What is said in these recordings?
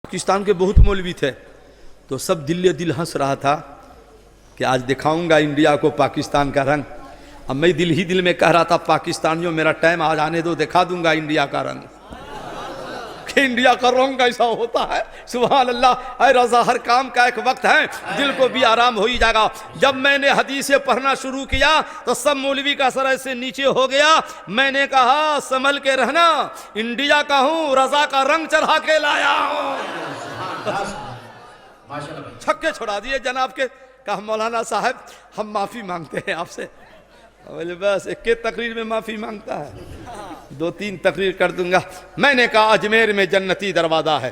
पाकिस्तान के बहुत मौलवी थे, तो सब दिल दिल हंस रहा था कि आज दिखाऊंगा इंडिया को पाकिस्तान का रंग। अब मैं दिल ही दिल में कह रहा था, पाकिस्तानियों मेरा टाइम आज आने दो, दिखा दूंगा इंडिया का रंग, कि इंडिया का रंग कैसा होता है। सुभान अल्लाह। अरे रज़ा, हर काम का एक वक्त है, दिल को भी आराम हो ही जाएगा। जब मैंने हदीसें पढ़ना शुरू किया तो सब मौलवी का सर ऐसे नीचे हो गया। मैंने कहा संभल के रहना, इंडिया का हूँ, रज़ा का रंग चढ़ा के लाया हूँ। छक्के छोड़ा दिए जनाब के। कहा मौलाना साहब हम माफी मांगते हैं आपसे। बोले बस एक तकरीर में माफी मांगता है, 2-3 तकरीर कर दूंगा। मैंने कहा अजमेर में जन्नती दरवाजा है,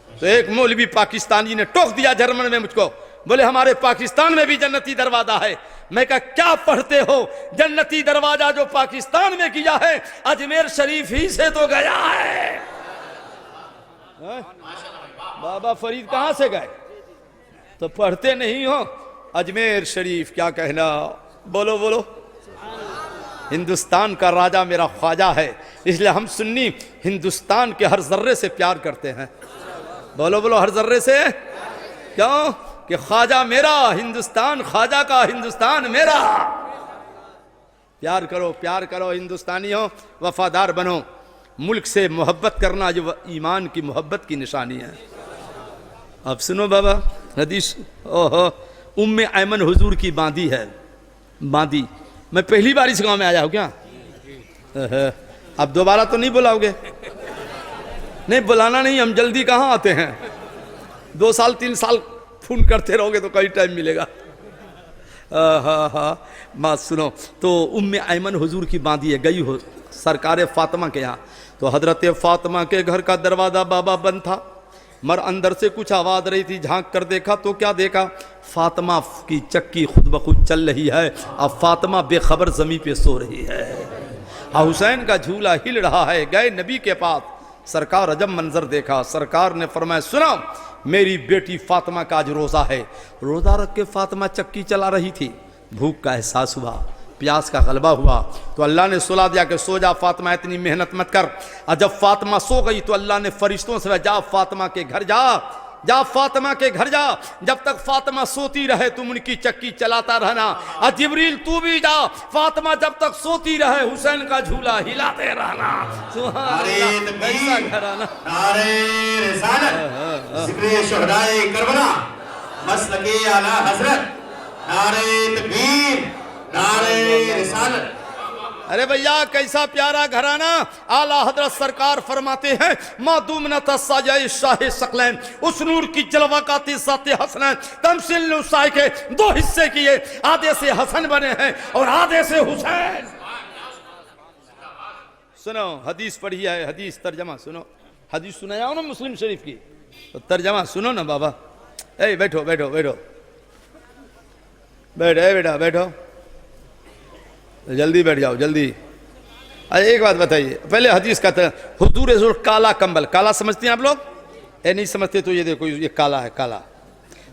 तो एक मौलवी पाकिस्तानी ने टोक दिया जर्मन में मुझको, बोले हमारे पाकिस्तान में भी जन्नती दरवाजा है। मैं कहा क्या पढ़ते हो, जन्नती दरवाजा जो पाकिस्तान में किया है अजमेर शरीफ ही से तो गया है। बाबा फरीद कहां से गए, तो पढ़ते नहीं हो। अजमेर शरीफ क्या कहना, बोलो बोलो। हिंदुस्तान का राजा मेरा ख्वाजा है, इसलिए हम सुन्नी हिंदुस्तान के हर जर्रे से प्यार करते हैं। बोलो बोलो, हर जर्रे से। क्यों कि ख्वाजा मेरा हिंदुस्तान, ख्वाजा का हिंदुस्तान मेरा। प्यार करो, प्यार करो हिंदुस्तानियों, वफादार बनो। मुल्क से मोहब्बत करना जो ईमान की मोहब्बत की निशानी है। अब सुनो बाबा हदीस। ओहो, उम्मे ऐमन हुजूर की बांदी है, बांदी। मैं पहली बार इस गांव में आया हूं क्या? अब दोबारा तो नहीं बुलाओगे? नहीं बुलाना नहीं, हम जल्दी कहाँ आते हैं। 2 साल 3 साल फोन करते रहोगे तो कई टाइम मिलेगा। हाँ, बात सुनो। तो उम्मे ऐमन हुजूर की बांदी है, गई हो सरकार फातिमा के यहाँ। तो हजरत फातिमा के घर का दरवाजा बाबा बंद था, मर अंदर से कुछ आवाज़ रही थी। झांक कर देखा तो क्या देखा, फातिमा की चक्की खुद ब खुद चल रही है, अब फातिमा बेखबर ज़मीन पे सो रही है। हुसैन का झूला हिल रहा है। गए नबी के पास, सरकार अजब मंजर देखा। सरकार ने फरमाया सुनो, मेरी बेटी फातिमा का आज रोज़ा है। रोज़ा रख के फातिमा चक्की चला रही थी। भूख का एहसास हुआ, प्यास का गलबा हुआ, तो अल्लाह ने सुला दिया कि सो जा फातिमा, इतनी मेहनत मत कर। और जब फातिमा सो गई तो अल्लाह ने फरिश्तों से जा फातिमा के घर जा, जा फातिमा के घर जा, जब तक फातिमा सोती रहे तुम उनकी चक्की चलाता रहना। और जिब्रील तू भी जा, फातिमा जब तक सोती रहे हुसैन का झूला हिलाते रहना। सुभान अल्लाह, ऐसा घराना। नारे रिसालत, जिक्र शुहदाए करबला, मसलके आला हजरत, नारे तकबीर, नारे रिसालत। अरे भैया कैसा प्यारा घराना। आला हजरत सरकार फरमाते हैं मादूम न तसाय शाह सकलैन, उस नूर की जलवाकाती साते हसनैन, तमसिल उसाई के 2 हिस्से किए, आधे से हसन बने हैं और आधे से हुसैन। सुनो हदीस पढ़ी है, हदीस तर्जमा सुनो। हदीस सुनाया हो ना मुस्लिम शरीफ की, तो तर्जमा सुनो ना बाबा। ए बैठो बैठो बैठो बैठो बेटा बैठो, जल्दी बैठ जाओ जल्दी। अरे एक बात बताइए, पहले हदीस का हुजूर रसूल काला कंबल, काला समझते हैं आप लोग? ए नहीं समझते तो ये देखो, ये काला है, काला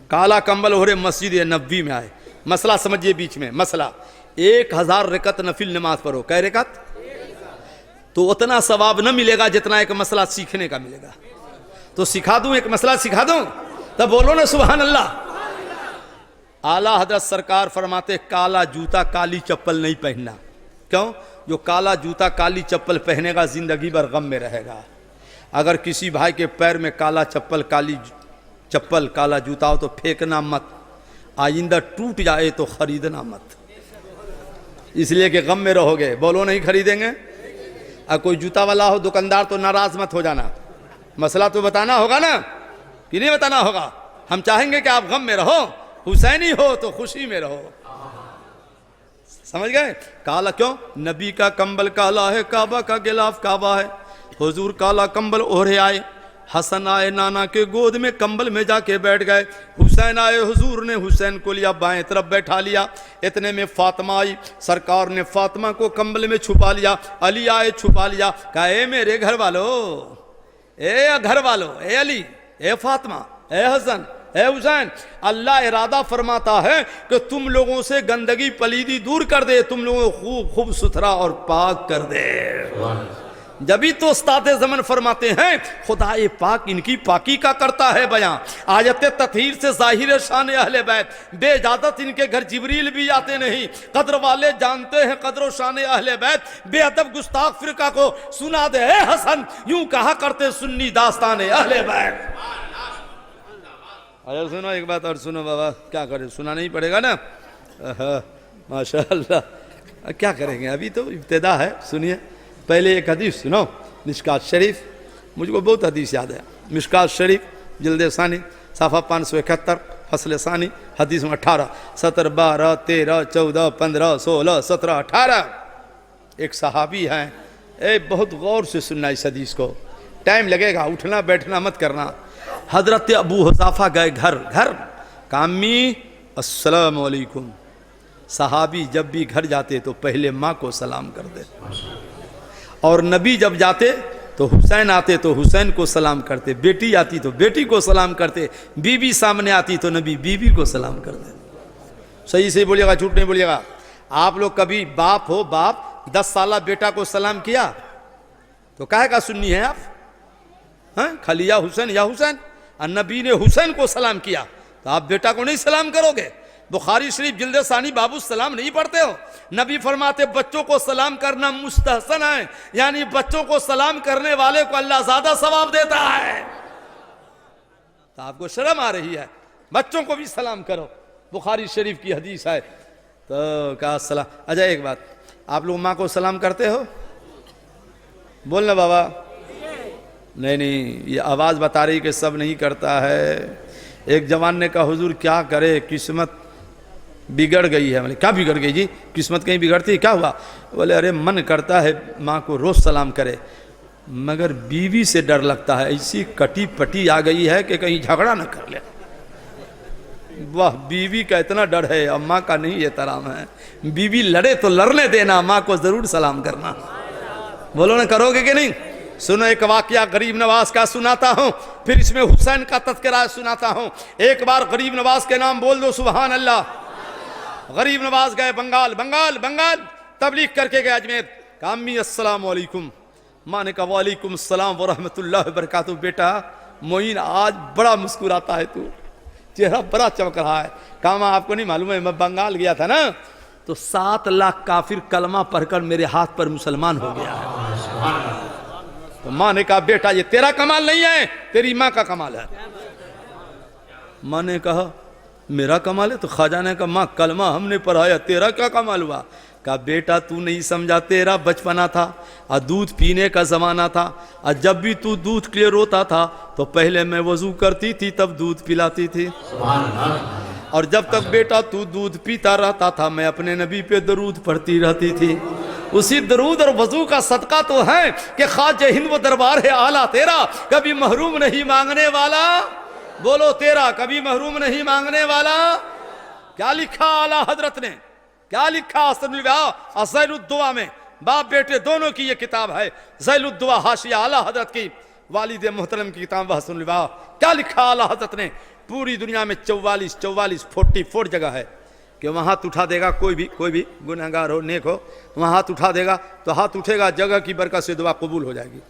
काला कंबल हो रहे मस्जिद नबवी में आए। मसला समझिए बीच में मसला, 1000 रकत नफिल नमाज पढ़ो, कै रकत? तो उतना सवाब न मिलेगा जितना एक मसला सीखने का मिलेगा। तो सिखा दूं, एक मसला सिखा दूं, तब बोलो ना सुभान अल्लाह। आला हजरत सरकार फरमाते काला जूता काली चप्पल नहीं पहनना। क्यों? जो काला जूता काली चप्पल पहनेगा जिंदगी भर गम में रहेगा। अगर किसी भाई के पैर में काला चप्पल, काली चप्पल, काला जूता हो तो फेंकना मत, आइंदा टूट जाए तो खरीदना मत, इसलिए कि गम में रहोगे। बोलो नहीं खरीदेंगे। अगर कोई जूता वाला हो दुकानदार तो नाराज मत हो जाना, मसला तो बताना होगा ना कि नहीं बताना होगा। हम चाहेंगे कि आप गम में रहो, हुसैनी हो तो खुशी में रहो। समझ गए? काला क्यों? नबी का कंबल काला है, काबा का गिलाफ काबा है। हुजूर काला कंबल ओढ़े आए, हसन आए नाना के गोद में कंबल में जाके बैठ गए। हुसैन आए, हुजूर ने हुसैन को लिया बाएं तरफ बैठा लिया। इतने में फातिमा आई, सरकार ने फातिमा को कंबल में छुपा लिया। अली आए, छुपा लिया। कहा ए मेरे घर वालों, ए घर वालों, ए अली, ए फातिमा, ए हसन, है हुसैन, अल्लाह इरादा फरमाता है कि तुम लोगों से गंदगी पलीदी दूर कर दे, तुम लोगों को खूब खूब सुथरा और पाक कर दे। जब भी तो उस्ताद ज़मन फरमाते हैं खुदाए पाक इनकी पाकी का करता है बयां। आयत ततहीर से जाहिर शान अहले बैत, बेइजाजत इनके घर जिबरील भी आते नहीं। कद्र वाले जानते हैं कद्र शान अहले बैत, बेअदब गुस्ताख फिरका को सुना दे ए हसन, यूं कहा करते सुन्नी दास्तान अहले बैत। अरे सुनो एक बात और सुनो बाबा, क्या करें, सुना नहीं पड़ेगा ना। माशाअल्लाह, क्या करेंगे, अभी तो इब्तिदा है। सुनिए पहले एक हदीस सुनो, मिशकात शरीफ, मुझको बहुत हदीस याद है। मिशकात शरीफ जिल्द सानी साफा 571 फसल सानी हदीस में 18 17 12 13 14 15 16 17 18 एक सहाबी हैं। ए बहुत गौर से सुनना इस हदीस को, टाइम लगेगा, उठना बैठना मत करना। हजरत अबू हुज़ाफा गए घर घर, कामी अस्सलाम वालेकुम। सहाबी जब भी घर जाते तो पहले माँ को सलाम कर दे, और नबी जब जाते तो हुसैन आते तो हुसैन को सलाम करते, बेटी आती तो बेटी को सलाम करते, बीवी सामने आती तो नबी बीवी को सलाम करते। सही से बोलिएगा, झूठ नहीं बोलिएगा। आप लोग कभी बाप हो, बाप 10 साल बेटा को सलाम किया तो काहे का सुन्नी है आप? हाँ, खाली या हुसैन या हुसैन। और नबी ने हुसैन को सलाम किया तो आप बेटा को नहीं सलाम करोगे? बुखारी शरीफ जिल्द सानी बाबू सलाम नहीं पढ़ते हो? नबी फरमाते बच्चों को सलाम करना मुस्तहसन है, यानी बच्चों को सलाम करने वाले को अल्लाह ज्यादा सवाब देता है। तो आपको शर्म आ रही है, बच्चों को भी सलाम करो, बुखारी शरीफ की हदीस है। तो कहा सलाम। अच्छा एक बात, आप लोग माँ को सलाम करते हो? बोलना बाबा। नहीं नहीं, ये आवाज़ बता रही कि सब नहीं करता है। एक जवान ने कहा हुजूर क्या करे, किस्मत बिगड़ गई है। बोले क्या बिगड़ गई जी, किस्मत कहीं बिगड़ती है, क्या हुआ? बोले अरे मन करता है माँ को रोज़ सलाम करे, मगर बीवी से डर लगता है, ऐसी कटी पटी आ गई है कि कहीं झगड़ा न कर ले। वाह, बीवी का इतना डर है और माँ का नहीं, ये तराम है। बीवी लड़े तो लड़ने देना, माँ को ज़रूर सलाम करना। बोलो ना, करोगे कि नहीं? सुनो एक वाकया गरीब नवाज का सुनाता हूँ, फिर इसमें हुसैन का तज़किरा सुनाता हूँ। एक बार गरीब नवाज के नाम बोल दो, सुभान अल्लाह। गरीब नवाज गए बंगाल, बंगाल बंगाल तबलीग करके गए अजमेर। कहा अम्मी अस्सलाम वालेकुम। माँ ने कहा वालेकुम अस्सलाम व रहमतुल्लाहि व बरकातहू। बेटा मोइन आज बड़ा मुस्कुराता है तू, चेहरा बड़ा चमक रहा है। कहा माँ आपको नहीं मालूम है, मैं बंगाल गया था ना तो 7 लाख काफिर कलमा पढ़कर मेरे हाथ पर मुसलमान हो गया है। तो माँ ने कहा बेटा ये तेरा कमाल नहीं है, तेरी माँ का कमाल है। माँ ने कहा मेरा कमाल है? तो ख्वाजा ने कहा माँ कलमा हमने पढ़ाया, तेरा क्या कमाल हुआ? कहा बेटा तू नहीं समझा, तेरा बचपना था और दूध पीने का ज़माना था, और जब भी तू दूध के लिए रोता था तो पहले मैं वज़ू करती थी तब दूध पिलाती थी, और जब तक बेटा तू दूध पीता रहता था मैं अपने नबी पे दरूद पढ़ती रहती थी। उसी दरूद और वज़ू का सदका तो है कि ख्वाजा हिंद वो दरबार है आला तेरा, कभी महरूम नहीं मांगने वाला। बोलो तेरा, कभी महरूम नहीं मांगने वाला। क्या लिखा आला हजरत ने, क्या लिखा ज़ैलुद्दुआ में? बाप बेटे दोनों की ये किताब है, ज़ैलुद्दुआ हाशिया आला हजरत की, वालिद मोहतरम की किताब हसनुल विवाह। क्या लिखा आला हजरत ने? पूरी दुनिया में 44 जगह है कि वहाँ हाथ उठा देगा कोई भी गुनहगार हो, नेक हो, वहाँ हाथ उठा देगा तो हाथ उठेगा, जगह की बरकत से दुआ कबूल हो जाएगी।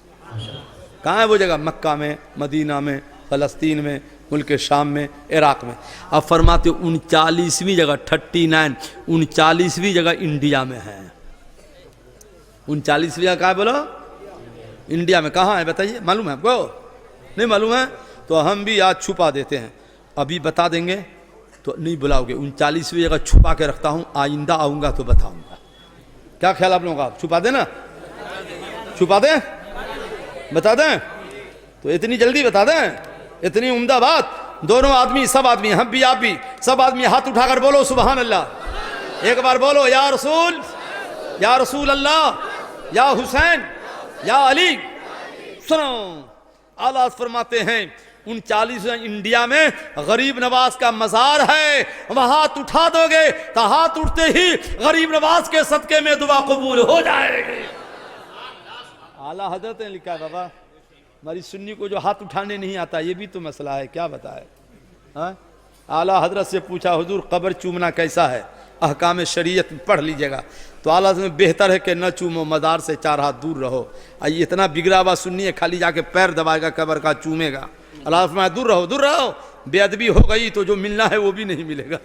कहाँ है वो जगह? मक्का में, मदीना में, फ़लस्तीन में, मुल्क शाम में, इराक़ में। अब फरमाते 39वीं जगह 39वीं जगह इंडिया में है। 39वीं जगह कहाँ है बोलो? इंडिया में। कहाँ है बताइए, मालूम है आपको? नहीं मालूम है तो हम भी आज छुपा देते हैं, अभी बता देंगे तो नहीं बुलाओगे। 39वीं जगह छुपा के रखता हूँ, आइंदा आऊँगा तो बताऊँगा। क्या ख्याल आप लोगों का? छुपा देना, छुपा दें, बता दें तो इतनी जल्दी बता दें, इतनी उम्दा बात। दोनों आदमी, सब आदमी, हम भी आप भी, सब आदमी हाथ उठाकर बोलो सुभान अल्लाह। एक बार बोलो या रसूल अल्लाह, या हुसैन, या अली। सुनो आला फरमाते हैं 39 इंडिया में गरीब नवाज का मजार है, वहां हाथ उठा दोगे तो हाथ उठते ही गरीब नवाज के सदके में दुआ कबूल हो जाएगी। आला हजरत ने लिखा है बाबा। हमारी सुन्नी को जो हाथ उठाने नहीं आता ये भी तो मसला है, क्या बताए? हाँ, आला हजरत से पूछा हुजूर कब्र चूमना कैसा है? अहकाम शरीयत पढ़ लीजिएगा। तो आला में बेहतर है कि न चूमो, मदार से 4 हाथ दूर रहो। ये इतना बिगड़ा हुआ सुन्नी है, खाली जाके पैर दबाएगा कब्र का, चूमेगा। अल्लाह फरमाया दूर रहो, दूर रहो। बेअदबी हो गई तो जो मिलना है वो भी नहीं मिलेगा,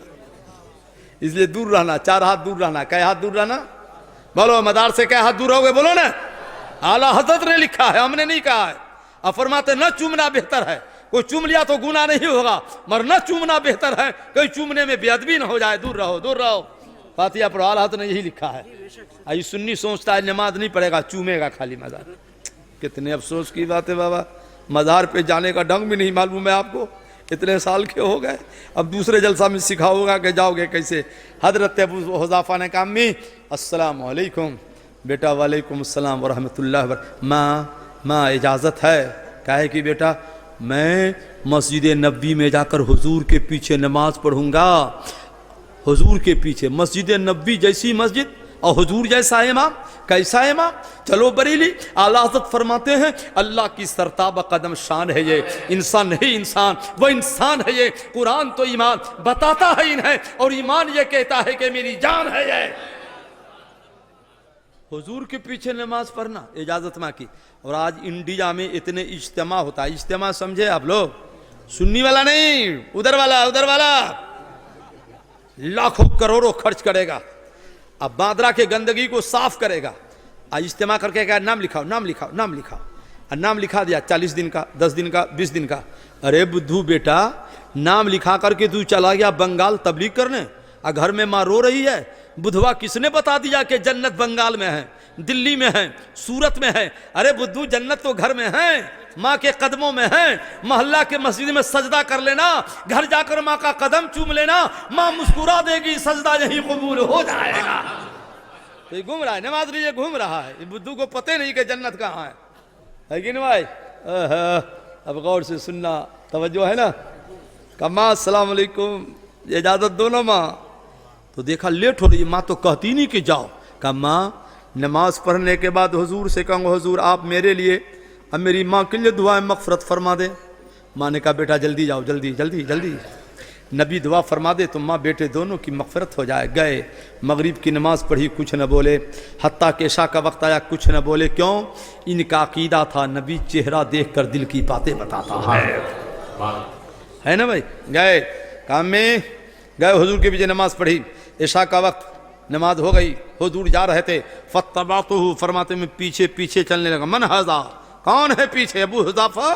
इसलिए दूर रहना, 4 हाथ दूर रहना। कै हाथ दूर रहना? बोलो, मदार से कै हाथ दूर रहोगे? बोलो ना। आला हजरत ने लिखा है, हमने नहीं कहा है। अब फरमाते न चूमना बेहतर है। कोई चूम लिया तो गुनाह नहीं होगा, मगर न चूमना बेहतर है, कोई चूमने में बेअदबी न हो जाए। दूर रहो, दूर रहो। फातिहा पढ़ो, आला हजरत ने यही लिखा है। आई सुन्नी सोचता है नमाज नहीं पढ़ेगा, चूमेगा खाली मदार। कितने अफसोस की बात है बाबा, मदार पे जाने का ढंग भी नहीं मालूम है आपको। इतने साल के हो गए, अब दूसरे जलसा में सिखाओगा कि जाओगे कैसे। हजरत अबू हुज़ाफा ने कहा, अम्मी अस्सलाम वालेकुम। बेटा वालेकुम अस्सलाम व रहमतुल्लाह। माँ इजाज़त है? कहे कि बेटा मैं मस्जिद नबी में जाकर हुजूर के पीछे नमाज पढ़ूंगा। हुजूर के पीछे मस्जिद नबी जैसी मस्जिद और हुजूर जैसा इमाम। कैसा इमाम? चलो बरेली। आला हज़रत फरमाते हैं अल्लाह की सरताब कदम शान है ये, इंसान नहीं इंसान, वो इंसान है ये। कुरान तो ईमान बताता है इन्हें, और ईमान ये कहता है कि मेरी जान है ये। हुजूर के पीछे नमाज पढ़ना इजाजत माँ की। और आज इंडिया में इतने इज्तिमा होता है। इज्तिमा समझे आप लोग? सुन्नी वाला नहीं, उधर वाला, उधर वाला। लाखों करोड़ों खर्च करेगा, अब बांद्रा के गंदगी को साफ करेगा। आज इज्तिमा करके क्या, नाम लिखाओ, नाम लिखाओ, नाम लिखाओ। और नाम लिखा दिया 40 दिन का, 10 दिन का, 20 दिन का। अरे बुद्धू बेटा, नाम लिखा करके तू चला गया बंगाल तबलीग करने, और घर में माँ रो रही है। बुधवा किसने बता दिया कि जन्नत बंगाल में है, दिल्ली में है, सूरत में है? अरे बुद्धू, जन्नत तो घर में है, माँ के कदमों में है। मोहल्ला के मस्जिद में सजदा कर लेना, घर जाकर माँ का कदम चूम लेना, माँ मुस्कुरा देगी, सजदा यही कबूल हो जाएगा। तो ये घूम रहा है, नमाज लिए घूम रहा है। बुद्धू को पता नहीं कि जन्नत कहाँ है कि नहीं भाई? अब गौर से सुनना, तवज्जो है ना। कम्मा अस्सलाम वालेकुम, इजाजत दो ना माँ। तो देखा लेट हो रही, माँ तो कहती नहीं कि जाओ। कहा माँ नमाज पढ़ने के बाद हुजूर से कहूँगा हुजूर आप मेरे लिए अब मेरी माँ के लिए दुआ मग़फ़िरत फरमा दे। माँ ने कहा बेटा जल्दी जाओ, जल्दी जल्दी जल्दी। नबी दुआ फरमा दे तो माँ बेटे दोनों की मग़फ़िरत हो जाए। गए, मगरिब की नमाज़ पढ़ी, कुछ न बोले। हत्ता के इशा का वक्त आया, कुछ न बोले। क्यों? इनका अकीदा था नबी चेहरा देख कर दिल की बातें बताता है ना भाई। गए, काम में गए, हुजूर के पीछे नमाज़ पढ़ी। इशा का वक्त, नमाज हो गई, हुजूर जा रहे थे। फत्तबातुहु, फरमाते में पीछे पीछे चलने लगा। मन हाज़ा, कौन है पीछे? अबू हुज़ाफ़ा।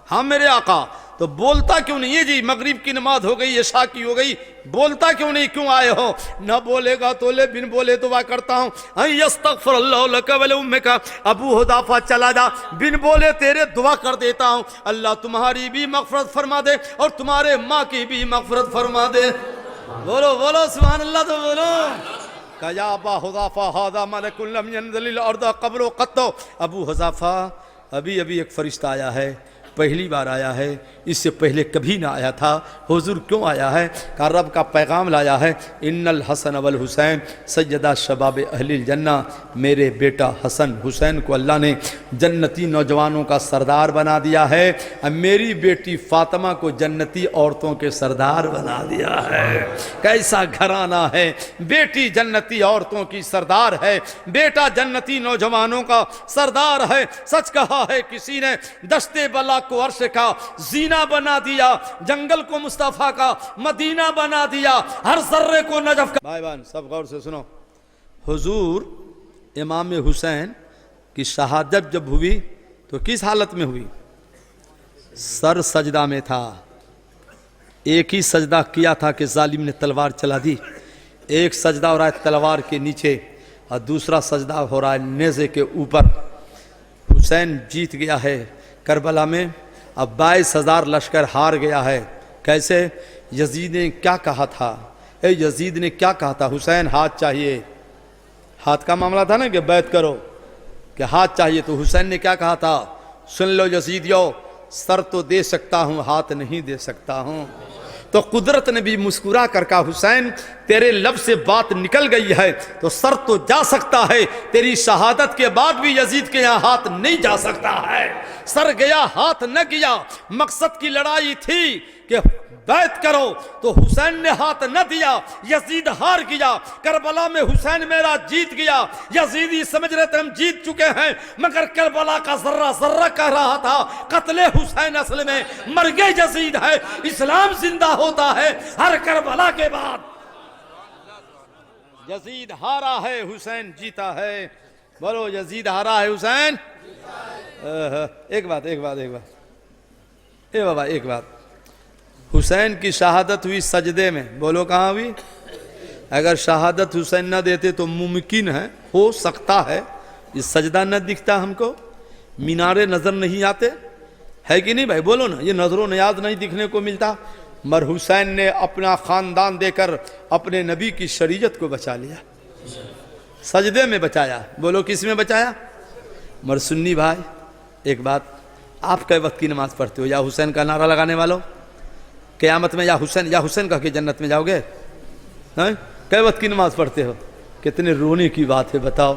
हाँ मेरे आका। तो बोलता क्यों नहीं? ये जी मगरिब की नमाज हो गई, इशा की हो गई, बोलता क्यों नहीं? क्यों आए हो? न बोलेगा तो ले, बिन बोले दुआ करता हूँ। यस्तग़फ़िरुल्लाहु लक व लिउम्मिका। अबू हुज़ाफ़ा चला जा, बिन बोले तेरे दुआ कर देता हूँ, अल्लाह तुम्हारी भी मग़फ़िरत फरमा दे और तुम्हारे माँ की भी मग़फ़िरत फरमा दे। बोलो बोलो सुभान अल्लाह। तो बोलो कया अबा हुज़ाफ़ा हाज़ा मलकुन लम यंज़िल अर्द क़ब्ल क़त्तो। अबू हुज़ाफ़ा, अभी अभी एक फ़रिश्ता आया है, पहली बार आया है, इससे पहले कभी ना आया था। हुजूर क्यों आया है? का रब का पैगाम लाया है। इन्नल हसन वल हुसैन सैयदा शबाब अहलिल जन्ना। मेरे बेटा हसन हुसैन को अल्लाह ने जन्नती नौजवानों का सरदार बना दिया है, और मेरी बेटी फातिमा को जन्नती औरतों के सरदार बना दिया है। कैसा घराना है! बेटी जन्नती औरतों की सरदार है, बेटा जन्नती नौजवानों का सरदार है। सच कहा है किसी ने, दश्ते बला को अर्श का जीना बना दिया, जंगल को मुस्तफा का मदीना बना दिया, हर जर्रे को नजफ का। भाई बहन सब गौर से सुनो। हुजूर इमाम हुसैन की शहादत जब हुई तो किस हालत में हुई? सर सजदा में था। एक ही सजदा किया था कि जालिम ने तलवार चला दी। एक सजदा हो रहा है तलवार के नीचे और दूसरा सजदा हो रहा है नेज़े के ऊपर। हुसैन जीत गया है करबला में। अब 22,000 लश्कर हार गया है। कैसे? यजीद ने क्या कहा था? यजीद ने क्या कहा था? हुसैन हाथ चाहिए। हाथ का मामला था ना कि बैत करो, कि हाथ चाहिए। तो हुसैन ने क्या कहा था? सुन लो यजीदियो, सर तो दे सकता हूँ, हाथ नहीं दे सकता हूँ। तो कुदरत ने भी मुस्कुरा कर कहा हुसैन तेरे लब से बात निकल गई है तो सर तो जा सकता है, तेरी शहादत के बाद भी यजीद के यहाँ हाथ नहीं जा सकता है। सर गया हाथ न गया, मकसद की लड़ाई थी कि बैत करो तो हुसैन ने हाथ न दिया, यजीद हार गया, करबला में हुसैन मेरा जीत गया। यजीदी समझ रहे थे हम जीत चुके हैं, मगर करबला का जर्रा जर्रा कह रहा था कत्ले हुसैन असल में मर गए यजीद है, इस्लाम जिंदा होता है हर करबला के बाद। यजीद हारा है हुसैन जीता है, बोलो यजीद हारा है हुसैन। एक बात ए बाबा एक बात, हुसैन की शहादत हुई सजदे में, बोलो कहाँ हुई? अगर शहादत हुसैन न देते तो मुमकिन है, हो सकता है, ये सजदा न दिखता हमको, मीनारे नजर नहीं आते, है कि नहीं भाई? बोलो ना, ये नजरों नियाज नहीं दिखने को मिलता, मगर हुसैन ने अपना खानदान देकर अपने नबी की शरीयत को बचा लिया, सजदे में बचाया। बोलो किस में बचाया? मगर सुन्नी भाई एक बात, आप कै वक्त की नमाज पढ़ते हो? या हुसैन का नारा लगाने वालों, क़यामत में या हुसैन कह के जन्नत में जाओगे? हैं? कै वक्त की नमाज पढ़ते हो? कितने रोने की बात है बताओ।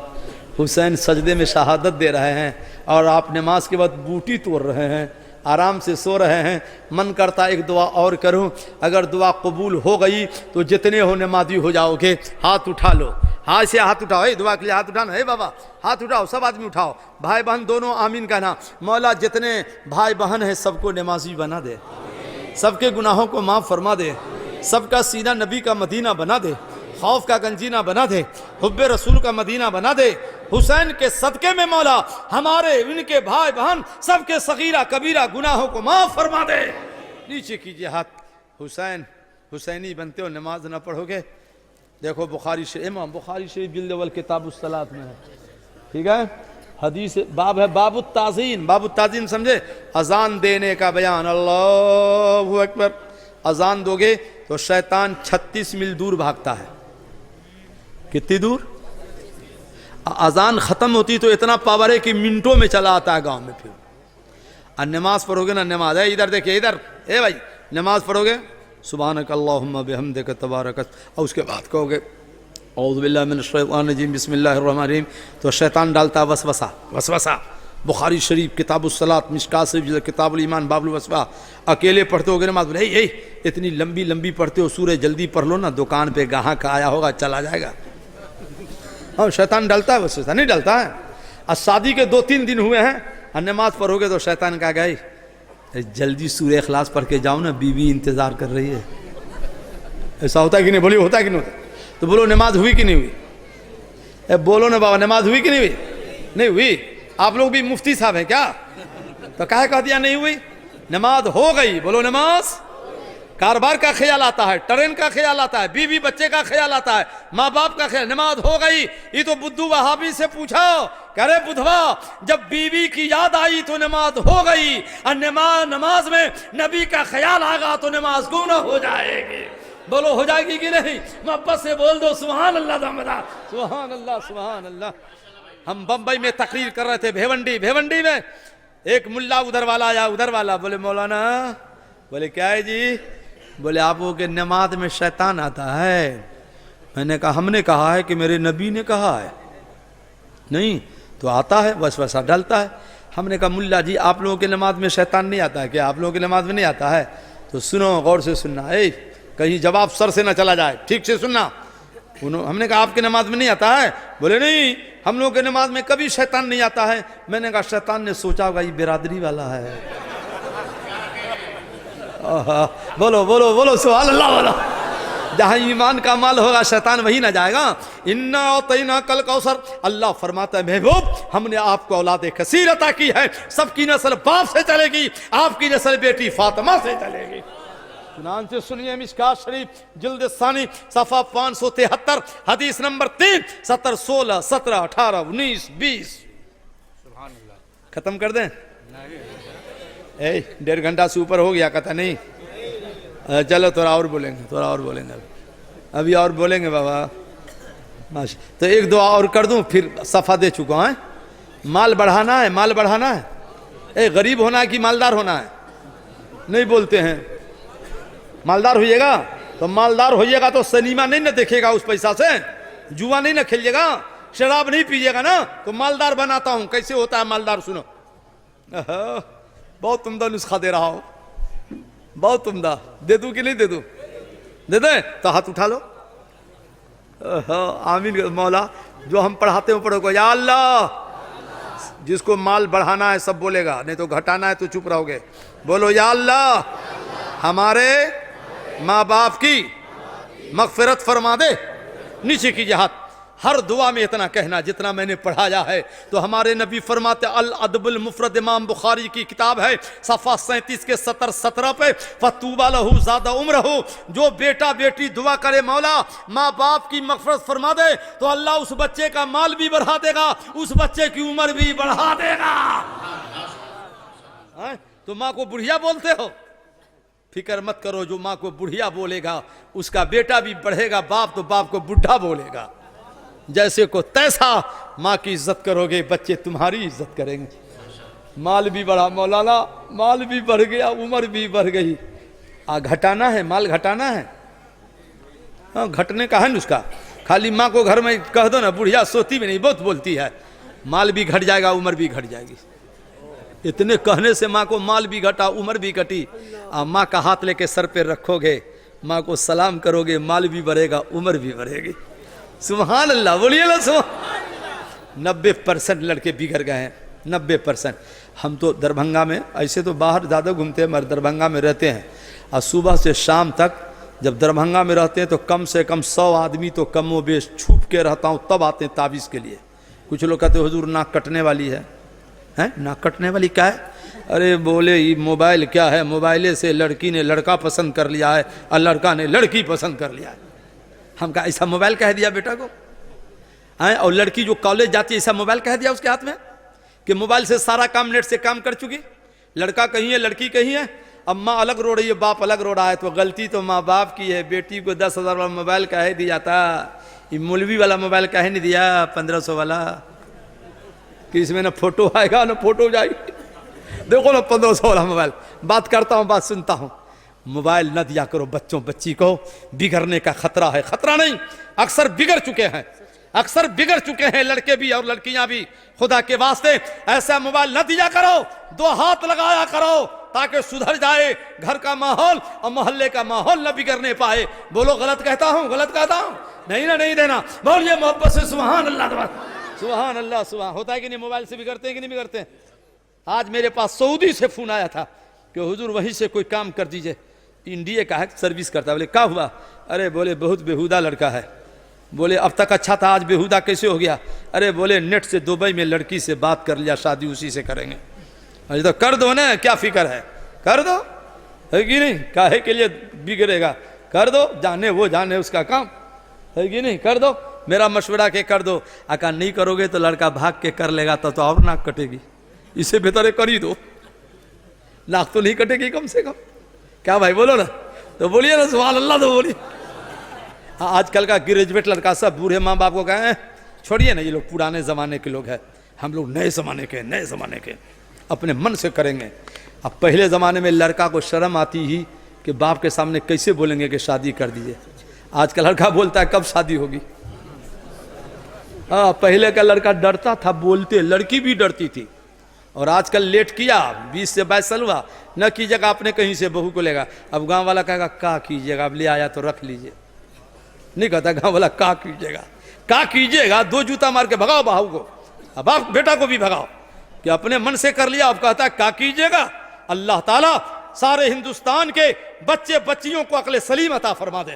हुसैन सजदे में शहादत दे रहे हैं और आप नमाज के बाद बूटी तोड़ रहे हैं, आराम से सो रहे हैं। मन करता एक दुआ और करूं, अगर दुआ कबूल हो गई तो जितने हो नमाजी हो जाओगे। हाथ उठा लो, हाथ से हाथ उठाओ, दुआ के लिए हाथ उठाना है बाबा, हाथ उठाओ, सब आदमी उठाओ, भाई बहन दोनों आमीन कहना। मौला जितने भाई बहन हैं सबको नमाजी बना दे, सबके गुनाहों को माफ़ फरमा दे, सबका सीना नबी का मदीना बना दे, खौफ का गंजीना बना दे, हुब्बे रसूल का मदीना बना दे। हुसैन के सदके में मौला हमारे इनके भाई बहन सबके सगीरा कबीरा गुनाहों को माफ़ फरमा दे। नीचे कीजिए हाथ। हुसैन हुसैनी बनते हो, नमाज ना पढ़ोगे? देखो बुखारी शरीफ, इमाम बुखारी शरीफ जिल्द अव्वल किताबुस सलात में है, ठीक है? हदीस बाब है बाबुत ताज़ीन, बाबुत ताज़ीन समझे? अजान देने का बयान। अल्लाहु अकबर। अजान दोगे तो शैतान 36 मील दूर भागता है। कितनी दूर? अजान ख़त्म होती तो इतना पावर है कि मिनटों में चला आता है गांव में। फिर और नमाज पढ़ोगे ना, नमाज है इधर देखिए, इधर ए भाई, नमाज पढ़ोगे सुब्हानक अल्लाहुम्मा बिहम्दिक तबारक, और उसके बाद कहोगे औज़ु बिल्लाहि मिनश शैतानिर रजीम बिस्मिल्लाहिर रहमानिर रहीम, तो शैतान डालता वसवसा। बुखारी शरीफ किताबुस सलात, मिशकात शरीफ किताबुल ईमान बाबुल वसवा। अकेले पढ़ते होगे नमाज, बोले इतनी लंबी लंबी पढ़ते हो, सूरह जल्दी पढ़ लो ना, दुकान पे ग्राहक आया होगा चला जाएगा। हाँ शैतान डालता है, वसवसा नहीं डालता है। और शादी के 2-3 दिन हुए हैं और नमाज पढ़ोगे तो शैतान कहा गई जल्दी सूरह इखलास पढ़ के जाओ ना, बीवी इंतज़ार कर रही है। ऐसा होता है कि नहीं? बोलिए होता है कि नहीं होता? तो बोलो नमाज हुई कि नहीं हुई? बोलो ना बाबा, नमाज हुई कि नहीं हुई? नहीं हुई। आप लोग भी मुफ्ती साहब हैं क्या? तो काहे कह दिया नहीं हुई? नमाज हो गई। बोलो नमाज। कारोबार का ख्याल आता है, ट्रेन का ख्याल आता है, बीवी बच्चे का ख्याल आता है, माँ बाप का ख्याल, नमाज हो गई। ये तो बुद्धू वहाबी से पूछो, कह रहे बुधवा जब बीवी की याद आई तो नमाज हो गई, और नमाज में नबी का ख्याल आएगा तो नमाज गुम हो जाएगी। बोलो हो जाएगी कि नहीं? मोहब्बत से बोल दो सुभान अल्लाह दमदार, सुभान अल्लाह सुभान अल्लाह। हम बम्बई में तकरीर कर रहे थे, भेवंडी में एक मुल्ला उधर वाला आया, उधर वाला बोले मौलाना, बोले क्या है जी? बोले आप लोगों के नमाज में शैतान आता है। मैंने कहा हमने कहा है कि मेरे नबी ने कहा है? नहीं तो आता है, वसवसा डालता है। हमने कहा मुल्ला जी आप लोगों के नमाज में शैतान नहीं आता है क्या? आप लोगों की नमाज में नहीं आता है? तो सुनो, गौर से सुनना, कहीं जवाब सर से ना चला जाए, ठीक से सुनना। हमने कहा आपके नमाज में नहीं आता है? बोले नहीं हम लोगों के नमाज में कभी शैतान नहीं आता है। मैंने कहा शैतान ने सोचा होगा ये बिरादरी वाला है। बोलो बोलो बोलो सुभान अल्लाह। बोलो जहाँ ईमान का माल होगा शैतान वही ना जाएगा। इन्ना तैना कल कौसर, अल्लाह फरमाता है महबूब हमने आपको औलाद कसीर अता की है, सबकी नस्ल बाप से चलेगी, आपकी नस्ल बेटी फातिमा से चलेगी। सुनान से सुनिए मिशकात शरीफ जिल्द सानी सफ़ा 573 हदीस नंबर 3 70 16 17 18 19 20। खत्म कर दें? 1.5 घंटा से ऊपर हो गया, कहता नहीं चलो थोड़ा और बोलेंगे अभी और बोलेंगे बाबा। माशा, तो एक दुआ और कर दूं फिर सफ़ा दे चुका है। माल बढ़ाना है, गरीब होना है कि मालदार होना है? नहीं बोलते हैं। मालदार होइएगा तो सिनेमा नहीं ना देखेगा उस पैसा से, जुआ नहीं ना खेलिएगा, शराब नहीं पीजिएगा ना, तो मालदार बनाता हूं। कैसे होता है मालदार? सुनो, बहुत उम्दा नुस्खा दे रहा हो, बहुत उम्दा। दे दूं कि नहीं दे दूं? दे दें तो हाथ उठा लो। आमीन मौला। जो हम पढ़ाते हो पढ़ोगे, या अल्लाह। जिसको माल बढ़ाना है सब बोलेगा, नहीं तो घटाना है तो चुप रहोगे। बोलो या अल्लाह, हमारे माँ बाप की मगफिरत फरमा दे। नीचे कीजिए हाथ। हर दुआ में इतना कहना जितना मैंने पढ़ाया है। तो हमारे नबी फरमाते, अल अदबुल मुफरद इमाम बुखारी की किताब है, सफ़ा 37 के 17 पे, फतूबा लहू ज़्यादा उम्र हो। जो बेटा बेटी दुआ करे, मौला माँ बाप की मगफिरत फरमा दे, तो अल्लाह उस बच्चे का माल भी बढ़ा देगा, उस बच्चे की उम्र भी बढ़ा देगा। तो माँ को बुढ़िया बोलते हो, फिक्र मत करो। जो माँ को बुढ़िया बोलेगा उसका बेटा भी बढ़ेगा, बाप तो बाप को बुढ़ा बोलेगा। जैसे को तैसा माँ की इज्जत करोगे, बच्चे तुम्हारी इज्जत करेंगे। माल भी बढ़ा मौलाना, माल भी बढ़ गया, उम्र भी बढ़ गई। घटाना है, माल घटाना है। हाँ, घटने का है न उसका। खाली माँ को घर में कह दो ना, बुढ़िया सोती भी नहीं, बहुत बोलती है। माल भी घट जाएगा, उम्र भी घट जाएगी। इतने कहने से माँ को माल भी घटा, उम्र भी घटी। माँ का हाथ लेके सर पे रखोगे, माँ को सलाम करोगे, माल भी बढ़ेगा, उम्र भी बढ़ेगी। सुभान अल्लाह, बोलिए ना सुभान। 90% लड़के बिगड़ गए हैं, 90%। हम तो दरभंगा में, ऐसे तो बाहर ज़्यादा घूमते हैं मगर दरभंगा में रहते हैं। और सुबह से शाम तक जब दरभंगा में रहते हैं तो कम से कम 100 आदमी तो कमो बेश छुप के रहता हूँ, तब आते हैं ताबीज़ के लिए। कुछ लोग कहते हैं हुजूर नाक कटने वाली है। हैं, नाक कटने वाली क्या है? अरे बोले ये मोबाइल क्या है, मोबाइले से लड़की ने लड़का पसंद कर लिया है और लड़का ने लड़की पसंद कर लिया है। हम कहा ऐसा मोबाइल कह दिया बेटा को हैं? और लड़की जो कॉलेज जाती है ऐसा मोबाइल कह दिया उसके हाथ में कि मोबाइल से सारा काम, नेट से काम कर चुकी। लड़का कहीं है, लड़की कहीं है। अब माँ अलग रो रही है, बाप अलग रो रहा है, तो गलती तो माँ बाप की है। बेटी को 10,000 वाला मोबाइल कह दिया था, ये मौलवी वाला मोबाइल कह नहीं दिया 1500 वाला, कि इसमें ना फोटो आएगा ना फोटो जाएगी। देखो ना 1500 वाला मोबाइल। बात करता हूँ, बात सुनता हूँ। मोबाइल न दिया करो बच्चों, बच्ची को बिगड़ने का खतरा है। खतरा नहीं, अक्सर बिगड़ चुके हैं, अक्सर बिगड़ चुके हैं लड़के भी और लड़कियां भी। खुदा के वास्ते ऐसा मोबाइल न दिया करो, 2 हाथ लगाया करो ताकि सुधर जाए घर का माहौल और मोहल्ले का माहौल न बिगड़ने पाए। बोलो गलत कहता हूँ, गलत कहता हूँ? नहीं ना, नहीं देना। बोलिए मोहब्बत से सुभान अल्लाह, सुभान अल्लाह। सुभान होता है कि नहीं? मोबाइल से बिगड़ते हैं कि नहीं बिगड़ते हैं? आज मेरे पास सऊदी से फोन आया था कि हुजूर वहीं से कोई काम कर दीजिए। इंडिया का है, सर्विस करता है। बोले क्या हुआ? अरे बोले बहुत बेहुदा लड़का है। बोले अब तक अच्छा था, आज बेहुदा कैसे हो गया? अरे बोले नेट से दुबई में लड़की से बात कर लिया, शादी उसी से करेंगे। अरे तो कर दो ना, क्या फिक्र है, कर दो, है कि नहीं? काहे के लिए बिगड़ेगा? कर दो, जाने वो जाने उसका काम, है कि नहीं? कर दो, मेरा मशवरा के कर दो। अगर नहीं करोगे तो लड़का भाग के कर लेगा, तो और नाक कटेगी। इससे बेहतर है कर ही दो, नाक तो नहीं कटेगी कम से कम। क्या भाई बोलो ना, तो बोलिए ना सुभान अल्लाह, तो बोलिए। आजकल का ग्रेजुएट लड़का सब बूढ़े माँ बाप को कहे छोड़िए ना, ये लोग पुराने ज़माने के लोग हैं, हम लोग नए ज़माने के, नए ज़माने के, अपने मन से करेंगे। अब पहले ज़माने में लड़का को शर्म आती ही कि बाप के सामने कैसे बोलेंगे कि शादी कर दीजिए। आज का लड़का बोलता है कब शादी होगी। हाँ, पहले का लड़का डरता था बोलते, लड़की भी डरती थी। और आजकल लेट किया, 20 से 22 साल हुआ, न कीजिएगा आपने कहीं से बहू को लेगा। अब गांव वाला कहेगा का कीजिएगा, अब ले आया तो रख लीजिए। नहीं कहता गांव वाला का कीजिएगा, का कीजिएगा, 2 जूता मार के भगाओ बहू को, अब आप बेटा को भी भगाओ कि अपने मन से कर लिया। अब कहता है का कीजिएगा। अल्लाह ताला सारे हिंदुस्तान के बच्चे बच्चियों को अक्ल सलीम अता फरमा दे।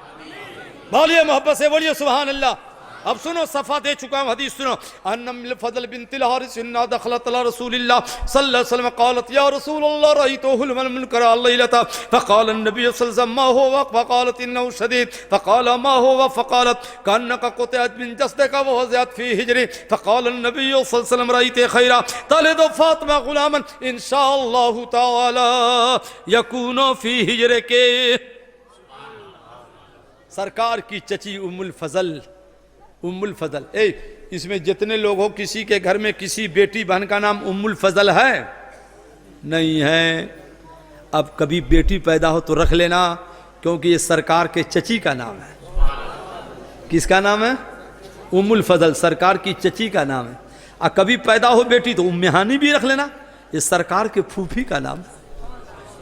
बोलिए मोहब्बत से, बोलिए सुभान अल्लाह। अब सुनो, सफ़ा दे चुका हूँ, हदीस सुनो। अन्नम फजल बिन्तिल हारिस इन्ना दखलत अला रसूलिल्लाह सल्लल्लाहु अलैहि वसल्लम क़ालत या रसूलल्लाह रअयतुहुल मुनकर अल-लैलता फ़क़ाल अन्नबी सल्लल्लाहु अलैहि वसल्लम मा हुवा फ़क़ालत इन्नहु शदीद फ़क़ाल मा हुवा फ़क़ालत कअन्नका क़ुतिअत मिन जस्दिका व वज़अत फ़ी हिजरी फ़क़ाल अन्नबी सल्लल्लाहु अलैहि वसल्लम रअयतु खैरा तलिदु फ़ातिमा गुलामन इंशाअल्लाहु तआला यकूनु फ़ी हिजरिके। सरकार की चची उम्मुल फजल, उम्मुल फजल। इसमें जितने लोग हो, किसी के घर में किसी बेटी बहन का नाम उम्मुल फजल है? नहीं है। अब कभी बेटी पैदा हो तो रख लेना, क्योंकि ये सरकार के चची का नाम है। किसका नाम है? उम्मुल फजल, सरकार की चची का नाम है। और कभी पैदा हो बेटी तो उम्मे हानी भी रख लेना, ये सरकार के फूफी का नाम।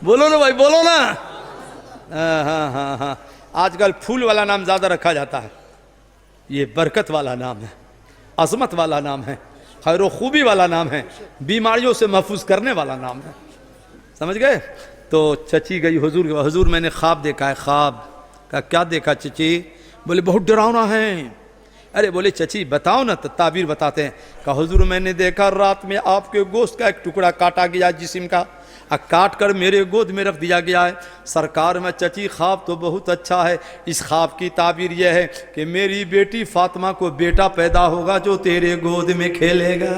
बोलो ना भाई, बोलो ना। हाँ हाँ हाँ हाँ, आजकल फूल वाला नाम ज़्यादा रखा जाता है। ये बरकत वाला नाम है, अजमत वाला नाम है, खैर खूबी वाला नाम है, बीमारियों से महफूज करने वाला नाम है। समझ गए? तो चची गई हुजूर के, हुजूर मैंने ख्वाब देखा है। ख्वाब का क्या देखा चची? बोले बहुत डरावना है। अरे बोले चची बताओ ना, तो ताबीर बताते हैं। कहा हुजूर मैंने देखा रात में आपके गोश्त का एक टुकड़ा काटा गया जिस्म का, काट कर मेरे गोद में रख दिया गया है। सरकार में चची ख्वाब तो बहुत अच्छा है, इस ख्वाब की ताबीर यह है कि मेरी बेटी फातिमा को बेटा पैदा होगा जो तेरे गोद में खेलेगा।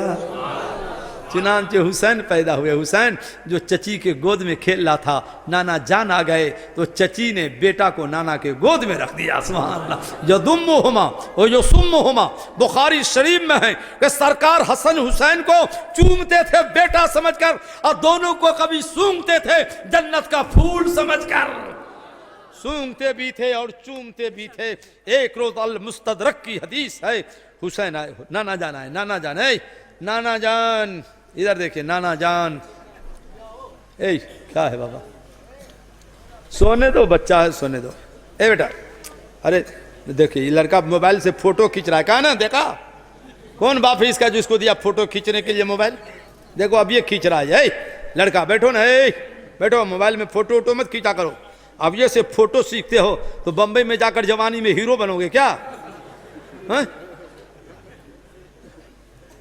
चुनांचे हुसैन पैदा हुए। हुसैन जो चची के गोद में खेल रहा था, नाना जान आ गए तो चची ने बेटा को नाना के गोद में रख दिया। सुभान अल्लाह। यदुम्मुहुमा और यसुम्मुहुमा, बुखारी शरीफ में है कि सरकार हसन हुसैन को चूमते थे बेटा समझकर, और दोनों को कभी सूंघते थे जन्नत का फूल समझकर। सूंघते भी थे और चूमते भी थे। एक रोज अल मुस्तदरक की हदीस है, हुसैन आए, नाना जान आए, नाना जान है, नाना जान इधर देखिए, नाना जान। ए क्या है बाबा? सोने दो, बच्चा है, सोने दो। ए बेटा, अरे देखिए ये लड़का मोबाइल से फोटो खींच रहा है। कहा ना, देखा कौन बाप है इसका जो इसको दिया फोटो खींचने के लिए मोबाइल? देखो अब ये खींच रहा है। लड़का बैठो ना, बैठो, मोबाइल में फोटो वोटो मत खींचा करो। अब ये से फोटो सीखते हो तो बंबई में जाकर जवानी में हीरो बनोगे क्या? हा?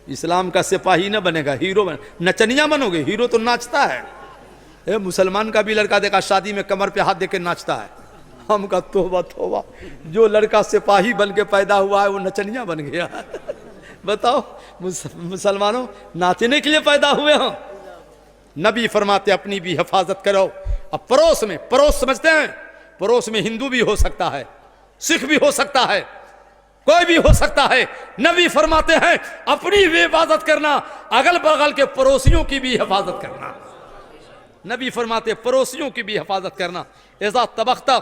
इस्लाम का सिपाही न बनेगा, हीरो बन, नचनिया बनोगे। हीरो तो नाचता है। मुसलमान का भी लड़का देखा शादी में कमर पे हाथ देके नाचता है। हम का तोबा तोबा, जो लड़का सिपाही बन के पैदा हुआ है वो नचनिया बन गया। बताओ, मुसलमानों नाचने के लिए पैदा हुए हो। नबी फरमाते अपनी भी हिफाजत करो। अब पड़ोस में, पड़ोस समझते हैं, पड़ोस में हिंदू भी हो सकता है, सिख भी हो सकता है, कोई भी हो सकता है। नबी फरमाते हैं अपनी भी हिफाजत करना, अगल बगल के पड़ोसियों की भी हिफाजत करना। नबी फरमाते पड़ोसियों की भी हिफाजत करना। ऐसा तबख्ता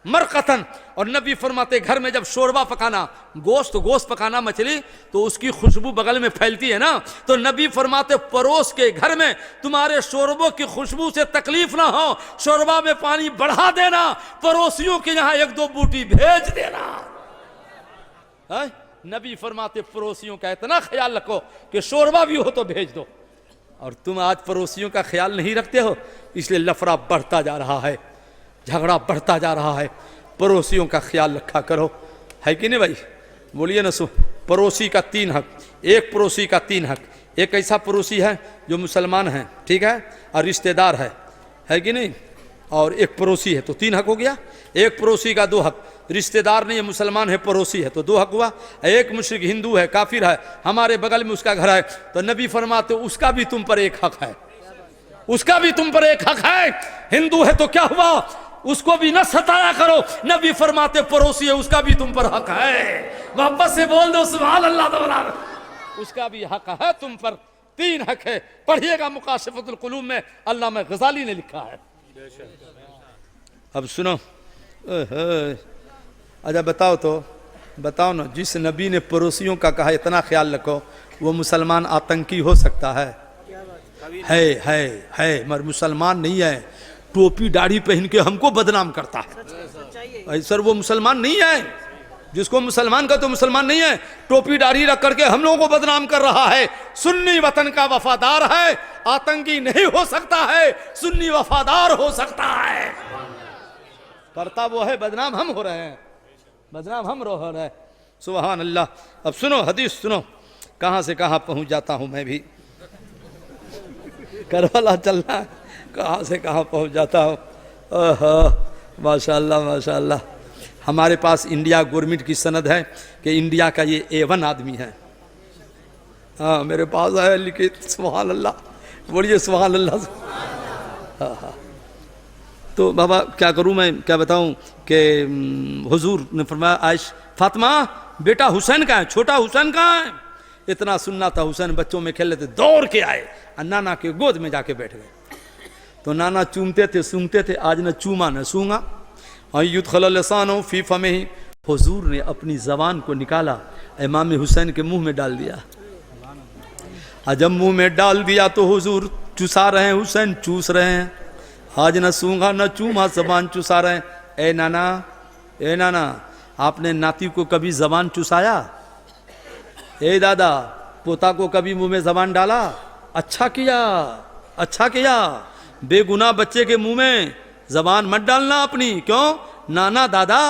मरकतन। और नबी फरमाते घर में जब शोरबा पकाना, गोश्त पकाना मछली, तो उसकी खुशबू बगल में फैलती है ना, तो नबी फरमाते पड़ोस के घर में तुम्हारे शोरबों की खुशबू से तकलीफ ना हो, शोरबा में पानी बढ़ा देना, पड़ोसियों के यहाँ एक दो बूटी भेज देना। है? नबी फरमाते पड़ोसियों का इतना ख्याल रखो कि शोरबा भी हो तो भेज दो। और तुम आज पड़ोसियों का ख्याल नहीं रखते हो, इसलिए लफड़ा बढ़ता जा रहा है, झगड़ा बढ़ता जा रहा है। पड़ोसियों का ख्याल रखा करो, है कि नहीं भाई? बोलिए ना। पड़ोसी का 3 हक, एक पड़ोसी का 3 हक। एक ऐसा पड़ोसी है जो मुसलमान है, ठीक है, और रिश्तेदार है कि नहीं? और एक पड़ोसी है तो 3 हक हो गया। एक पड़ोसी का 2 हक, रिश्तेदार नहीं है, मुसलमान है, पड़ोसी है तो 2 हक हुआ। एक मुश्रिक हिंदू है, काफिर है, हमारे बगल में उसका घर है, तो नबी फरमाते उसका भी तुम पर 1 हक है, उसका भी तुम पर 1 हक है। हिंदू है तो क्या हुआ, उसको भी न सताया करो। नबी फरमाते पड़ोसी है, उसका भी तुम पर हक है। वापस से बोल दो सुभान अल्लाह दोबारा। उसका भी हक है तुम पर, 3 हक है। पढ़िएगा मुकाशफतुल कुलूब में, अल्लामा गजाली ने लिखा है। अब सुनो, अच्छा बताओ ना, जिस नबी ने पड़ोसियों का कहा इतना ख्याल रखो, वो मुसलमान आतंकी हो सकता है? है मगर मुसलमान नहीं है। टोपी दाढ़ी पहन के हमको बदनाम करता है। सर वो मुसलमान नहीं है, जिसको मुसलमान का तो मुसलमान नहीं है, टोपी दाढ़ी रख करके हम लोगों को बदनाम कर रहा है। सुन्नी वतन का वफादार है, आतंकी नहीं हो सकता है, सुन्नी वफादार हो सकता है। करता वो है, बदनाम हम हो रहे हैं, बदनाम हम हो रहे हैं। सुभान अल्लाह। अब सुनो हदीस सुनो, कहाँ से कहाँ पहुँच जाता हूँ मैं भी, करबला चलना, कहाँ से कहाँ पहुँच जाता हूँ। माशाअल्लाह माशाअल्लाह। हमारे पास इंडिया गवर्नमेंट की सनद है कि इंडिया का ये A1 आदमी है। हाँ मेरे पास है लिखित। सुभान अल्लाह, बोलिए सुभान अल्लाह। हाँ। तो बाबा क्या करूं मैं, क्या बताऊं कि हुजूर ने फरमाया आयश फातिमा बेटा हुसैन कहाँ है, छोटा हुसैन कहाँ है? इतना सुनना था। हुसैन बच्चों में खेल रहे थे, दौड़ के आए और नाना के गोद में जाके बैठ गए। तो नाना चूमते थे, सूंघते थे, आज न चूमा न सूंघा। युदखलसानो फी फमिही, हुजूर ने अपनी जबान को निकाला, इमाम हुसैन के मुंह में डाल दिया। जब मुंह में डाल दिया तो हुजूर चुसा रहे हैं, हुसैन चूस रहे हैं। आज न सूंघा न चूमा, जबान चुसा रहे हैं। ए नाना, आपने नाती को कभी जबान चुसाया? ए दादा, पोता को कभी मुंह में जबान डाला? अच्छा किया। बेगुनाह बच्चे के मुंह में जबान मत डालना अपनी। क्यों? नाना दादा,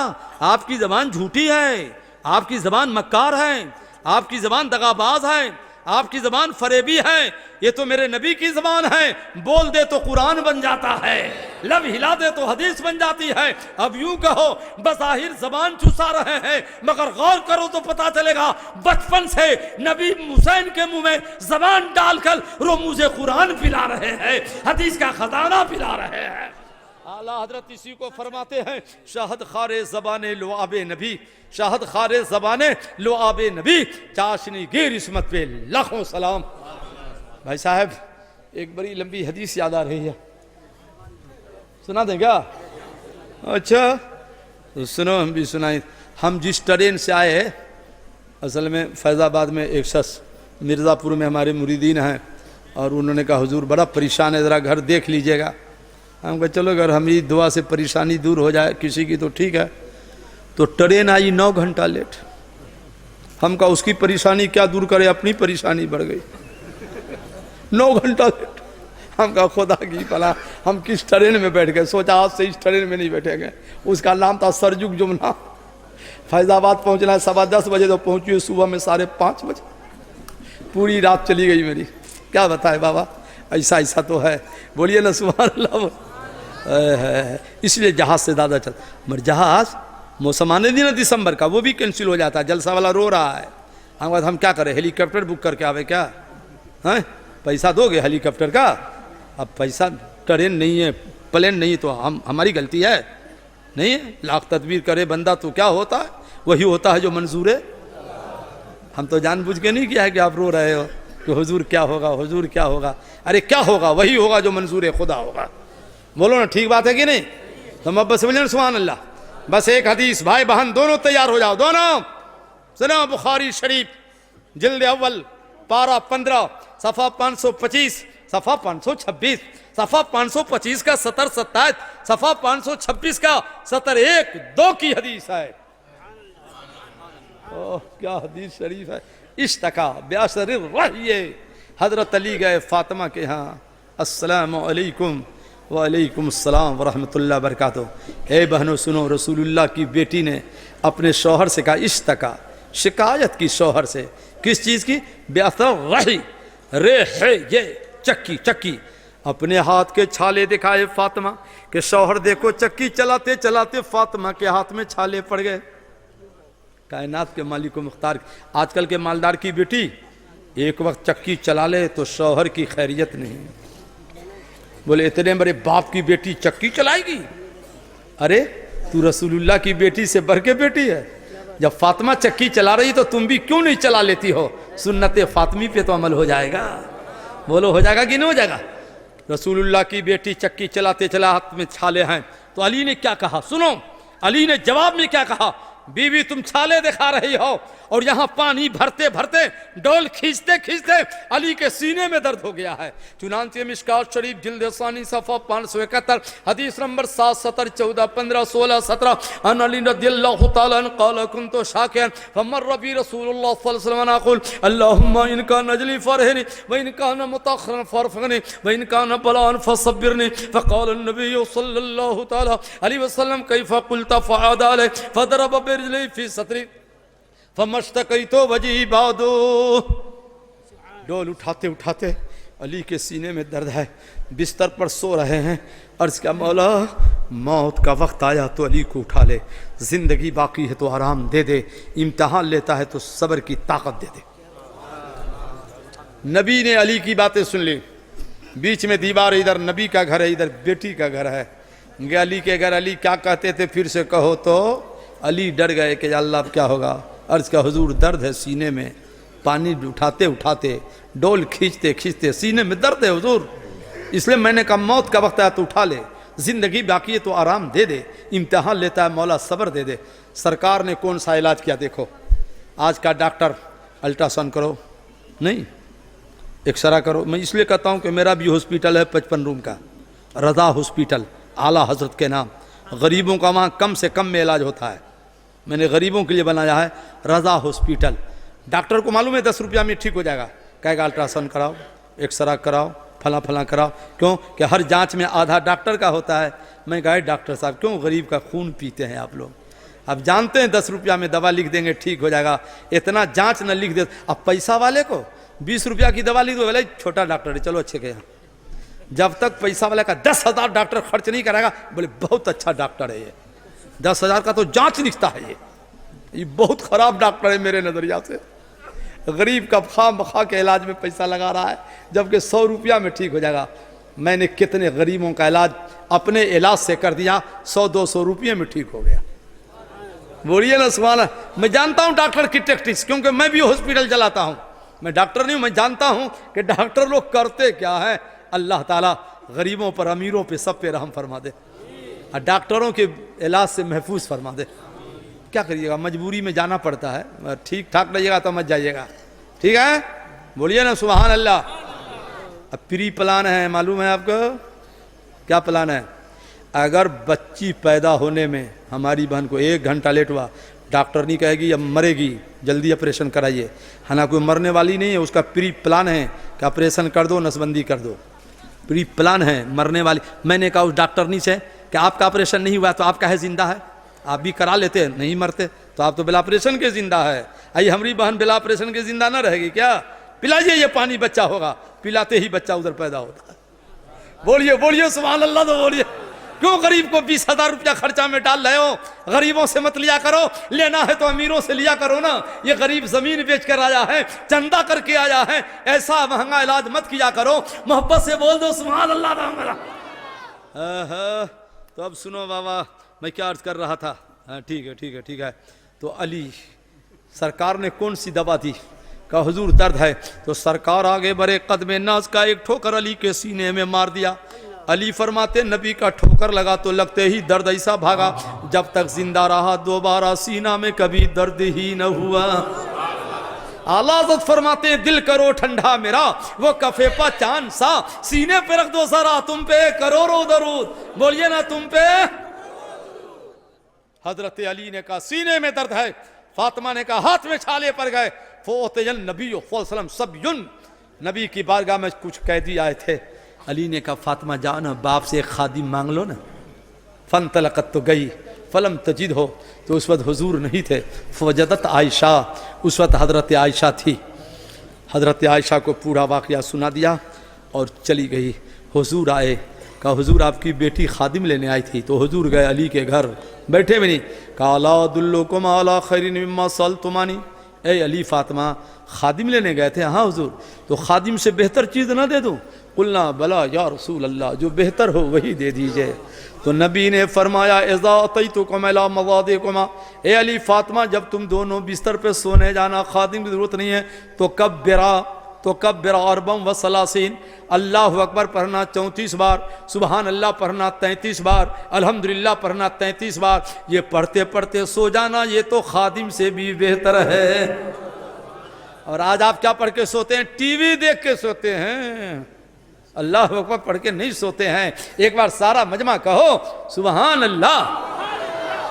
आपकी जबान झूठी है, आपकी जबान मक्कार है, आपकी जबान दगाबाज है, आपकी जबान फरेबी है। ये तो मेरे नबी की जबान है, बोल दे तो कुरान बन जाता है, लब हिला दे तो हदीस बन जाती है। अब यूं कहो बज़ाहिर जबान चुसा रहे हैं, मगर गौर करो तो पता चलेगा बचपन से नबी हुसैन के मुंह में जबान डालकर वो मुझे कुरान पिला रहे हैं, हदीस का खजाना पिला रहे हैं। आला हजरत इसी को फरमाते हैं, शाहद खारे ज़बाने लुआबे नबी, शाहद खारे ज़बाने लुआबे नबी, चाशनी गिर इसमत पे लाखों सलाम। भाई साहब, एक बड़ी लंबी हदीस याद आ रही है, सुना दें क्या? अच्छा तो सुनो, हम भी सुनाए। हम जिस ट्रेन से आए, असल में फैज़ाबाद में एक शख्स मिर्ज़ापुर में हमारे मुरीदीन हैं, और उन्होंने कहा हुजूर बड़ा परेशान है, ज़रा घर देख लीजिएगा। हम कहा चलो, अगर हमारी दुआ से परेशानी दूर हो जाए किसी की तो ठीक है। तो ट्रेन आई 9 घंटा लेट। हम कहा उसकी परेशानी क्या दूर करे, अपनी परेशानी बढ़ गई। 9 घंटा लेट। हम कहा खुदा की भला, हम किस ट्रेन में बैठ गए। सोचा आज से इस ट्रेन में नहीं बैठेंगे। उसका नाम था सरजुग जुमना। फैज़ाबाद पहुंचना है 10:15 बजे, तो पहुंची सुबह में 5:30 बजे। पूरी रात चली गई मेरी। क्या बताए बाबा, ऐसा तो है। बोलिए ना सुभान अल्लाह। इसलिए जहाज से ज़्यादा चल, मगर जहाज मौसम आने दी ना दिसंबर का, वो भी कैंसिल हो जाता है। जलसा वाला रो रहा है। हम क्या करें, हेलीकॉप्टर बुक करके आवे क्या? हैं, पैसा दोगे हेलीकॉप्टर का? अब पैसा, ट्रेन नहीं है, प्लेन नहीं, तो हमारी गलती है नहीं है। लाख तदबीर करे बंदा तो क्या होता है, वही होता है जो मंजूर है। हम तो जानबूझ के नहीं किया है कि आप रो रहे हो कि हुजूर क्या होगा, हुजूर क्या होगा। अरे क्या होगा, वही होगा जो मंजूर खुदा होगा। बोलो ना, ठीक बात है कि नहीं? तो अब समझ सुभान अल्लाह। बस एक हदीस, भाई बहन दोनों तैयार हो जाओ, दोनों सुनो। बुखारी शरीफ जिल्द अव्वल पारा 15 सफ़ा 525 सफ़ा 526 सफ़ा 525 का 70-27 सफ़ा 526 का 71-2 की हदीस है। ओह क्या हदीस शरीफ है। इश्तका ब्यासर रहिए, हजरत अली गए फातिमा के यहाँ, अस्सलामु अलैकुम वालेकुम अस्सलाम वरहमतुल्लाह बरकातुहू। ए बहनों सुनो, रसूलुल्लाह की बेटी ने अपने शौहर से कहा, इश्तका शिकायत की शौहर से। किस चीज़ की? ब्यासर रही, रे है ये चक्की। अपने हाथ के छाले दिखाए फातिमा के शौहर देखो, चक्की चलाते चलाते फातिमा के हाथ में छाले पड़ गए। कायनात के मालिक मुख्तार, आजकल के मालदार की बेटी एक वक्त चक्की चला ले तो शौहर की खैरियत नहीं। बोले इतने बड़े बाप की बेटी चक्की चलाएगी? अरे तू रसूलुल्लाह की बेटी से बढ़ के बेटी है। जब फातिमा चक्की चला रही तो तुम भी क्यों नहीं चला लेती हो? सुन्नत फातिमी पे तो अमल हो जाएगा। बोलो हो जाएगा कि नहीं हो जाएगा? रसूलुल्लाह की बेटी चक्की चलाते चला हाथ में छाले हैं। तो अली ने क्या कहा सुनो, अली ने जवाब में क्या कहा, बीवी तुम छाले दिखा रही हो और यहाँ पानी भरते भरते डोल खींचते खींचते अली के सीने में दर्द हो गया है। चुनांचे मिशकात शरीफ जिल्द सानी सफ़ा 571 हदीस नंबर 7, 17, 14, 15, 16, 17 अन अली रज़ियल्लाहु तआला अन्हु क़ाल कुन्तु शाकिरन फमर्र बी रसूलुल्लाह सल्लल्लाहु अलैहि वसल्लम अक़ूल अल्लाहुम्मा इन कान नजली फरहनी व इन कान मुतअख़्खिरन फरफ़नी व इन कान बलान फसब्बिरनी फ़क़ाल अन्नबी सल्लल्लाहु तआला अलैहि वसल्लम कैफ़ क़ुल्त फ़अद अलैहि फ़दरब बिरजलिही फ़ी सतरी फमश्तकई तो वजी बादो। डोल उठाते उठाते अली के सीने में दर्द है, बिस्तर पर सो रहे हैं। अर्ज़ क्या मौला, मौत का वक्त आया तो अली को उठा ले, जिंदगी बाकी है तो आराम दे दे, इम्तिहान लेता है तो सब्र की ताकत दे दे। नबी ने अली की बातें सुन ली। बीच में दीवार, इधर नबी का घर है, इधर बेटी का घर है। अली के घर अली क्या कहते थे फिर से कहो तो? अली डर गए कि अल्लाह क्या होगा। अर्ज़ का हुजूर दर्द है सीने में, पानी उठाते उठाते डोल खींचते खींचते सीने में दर्द है हुजूर, इसलिए मैंने कहा मौत का वक्त आया तो उठा ले, जिंदगी बाकी है तो आराम दे दे, इम्तिहान लेता है मौला सब्र दे दे। सरकार ने कौन सा इलाज किया देखो। आज का डॉक्टर अल्ट्रासाउंड करो नहीं, एक्सरा करो। मैं इसलिए कहता हूँ कि मेरा भी हॉस्पिटल है 55 रूम का, रज़ा हॉस्पिटल, आला हजरत के नाम। गरीबों का वहाँ कम से कम में इलाज होता है। मैंने गरीबों के लिए बनाया है रज़ा हॉस्पिटल। डॉक्टर को मालूम है 10 रुपया में ठीक हो जाएगा, कहेगा अल्ट्रासाउंड कराओ, एक्सरा कराओ, फला फला कराओ। क्यों कि हर जांच में आधा डॉक्टर का होता है। मैं कहा डॉक्टर साहब क्यों गरीब का खून पीते हैं आप लोग? अब जानते हैं 10 रुपया में दवा लिख देंगे ठीक हो जाएगा, इतना जांच न लिख दे। अब पैसा वाले को 20 रुपया की दवा लिख दो, बोले छोटा डॉक्टर है चलो अच्छे के यहाँ। जब तक पैसा वाले का 10,000 डॉक्टर खर्च नहीं कराएगा, बोले बहुत अच्छा डॉक्टर है ये, 10,000 का तो जांच लिखता है ये बहुत खराब डॉक्टर है मेरे नजरिया से। गरीब का खाम के इलाज में पैसा लगा रहा है, जबकि 100 रुपया में ठीक हो जाएगा। मैंने कितने गरीबों का इलाज अपने इलाज से कर दिया, 100-200 रुपये में ठीक हो गया। बोलिए ना सुभान अल्लाह। मैं जानता हूँ डॉक्टर की टैक्टिक्स, क्योंकि मैं भी हॉस्पिटल चलाता हूँ। मैं डॉक्टर नहीं हूँ, मैं जानता हूँ कि डॉक्टर लोग करते क्या है। अल्लाह ताला गरीबों पर, अमीरों पे, सब पे रहम फरमा दे और डॉक्टरों के इलाज से महफूज फरमा दे। क्या करिएगा, मजबूरी में जाना पड़ता है। ठीक ठाक रहिएगा तो मत जाइएगा, ठीक है? बोलिए ना सुभान अल्लाह। अब प्री प्लान है, मालूम है आपको क्या प्लान है? अगर बच्ची पैदा होने में हमारी बहन को 1 घंटा लेट हुआ, डॉक्टर नहीं कहेगी अब मरेगी, जल्दी ऑपरेशन कराइए। हालांकि कोई मरने वाली नहीं है, उसका प्री प्लान है कि ऑपरेशन कर दो, नसबंदी कर दो। प्री प्लान है मरने वाली। मैंने कहा उस डॉक्टरनी से कि आपका ऑपरेशन नहीं हुआ तो आप काहे जिंदा है? आप भी करा लेते, नहीं मरते तो आप तो बिना ऑपरेशन के जिंदा है। आई हमारी बहन बिना ऑपरेशन के जिंदा ना रहेगी क्या? पिलाइए ये पानी, बच्चा होगा। पिलाते ही बच्चा उधर पैदा होता है। बोलिए बोलिए सुभान अल्लाह। तो बोलिए क्यों गरीब को 20,000 रुपया खर्चा में डाल रहे हो? गरीबों से मत लिया करो, लेना है तो अमीरों से लिया करो ना। ये गरीब जमीन बेच कर आया है, चंदा करके आया है, ऐसा महंगा इलाज मत किया करो। मोहब्बत से बोल दो सुभान अल्लाह। तो अब सुनो बाबा, मैं क्या अर्ज कर रहा था? ठीक है ठीक है ठीक है। तो अली सरकार ने कौन सी दवा दी? का हुजूर दर्द है तो सरकार आगे बढ़े, कदमे नाज का एक ठोकर अली के सीने में मार दिया। अली फरमाते नबी का ठोकर लगा तो लगते ही दर्द ऐसा भागा, जब तक जिंदा रहा दोबारा सीना में कभी दर्द ही न हुआ। आला हज़रत फरमाते हैं दिल करो ठंडा मेरा, वो कफे पा चांद सा, सीने पे रख दो जरा तुम पे करोड़ों दरूद। बोलिए ना तुम पे। हजरत अली ने कहा सीने में दर्द है, फातिमा ने कहा हाथ में छाले पड़ गए। फोतजन नबी सल्लम सब युन, नबी की बारगाह में कुछ कैदी आए थे। अली ने कहा फातिमा जाओ ना, बाप से एक खादिम मांग लो ना। फन तलकत तो गई, फलम तजिद हो, तो उस वक्त हुजूर नहीं थे। फवजदत आयशा, उस वक्त हजरत आयशा थी। हजरत आयशा को पूरा वाक़या सुना दिया और चली गई। हुजूर आए, कहा हुजूर आपकी बेटी खादिम लेने आई थी। तो हुजूर गए अली के घर, बैठे भी नहीं। कहा अला दुल्लुकुम अला खैरिन मिम्मा सअल्तुमानी, ए अली फातिमा खादिम लेने गए थे? हाँ हुजूर। तो खादिम से बेहतर चीज़ ना दे दूँ? कुलना बला या रसूल अल्लाह, जो बेहतर हो वही दे दीजिए। तो नबी ने फरमाया इज़ा अतैतुकुम अला मवादिकुमा, ए अली फातिमा जब तुम दोनों बिस्तर पे सोने जाना, खादिम की ज़रूरत नहीं है, तो कब्बिरा अरबम व सलासीन, अल्लाह अकबर पढ़ना 34 बार, सुबहान अल्लाह पढ़ना 33 बार, अल्हम्दुलिल्लाह पढ़ना 33 बार। ये पढ़ते पढ़ते सो जाना, ये तो खादिम से भी बेहतर है। और आज आप क्या पढ़ के सोते हैं? टीवी देख के सोते हैं। अल्लाह अकबर पढ़ के नहीं सोते हैं। एक बार सारा मजमा कहो सुबहान अल्लाह।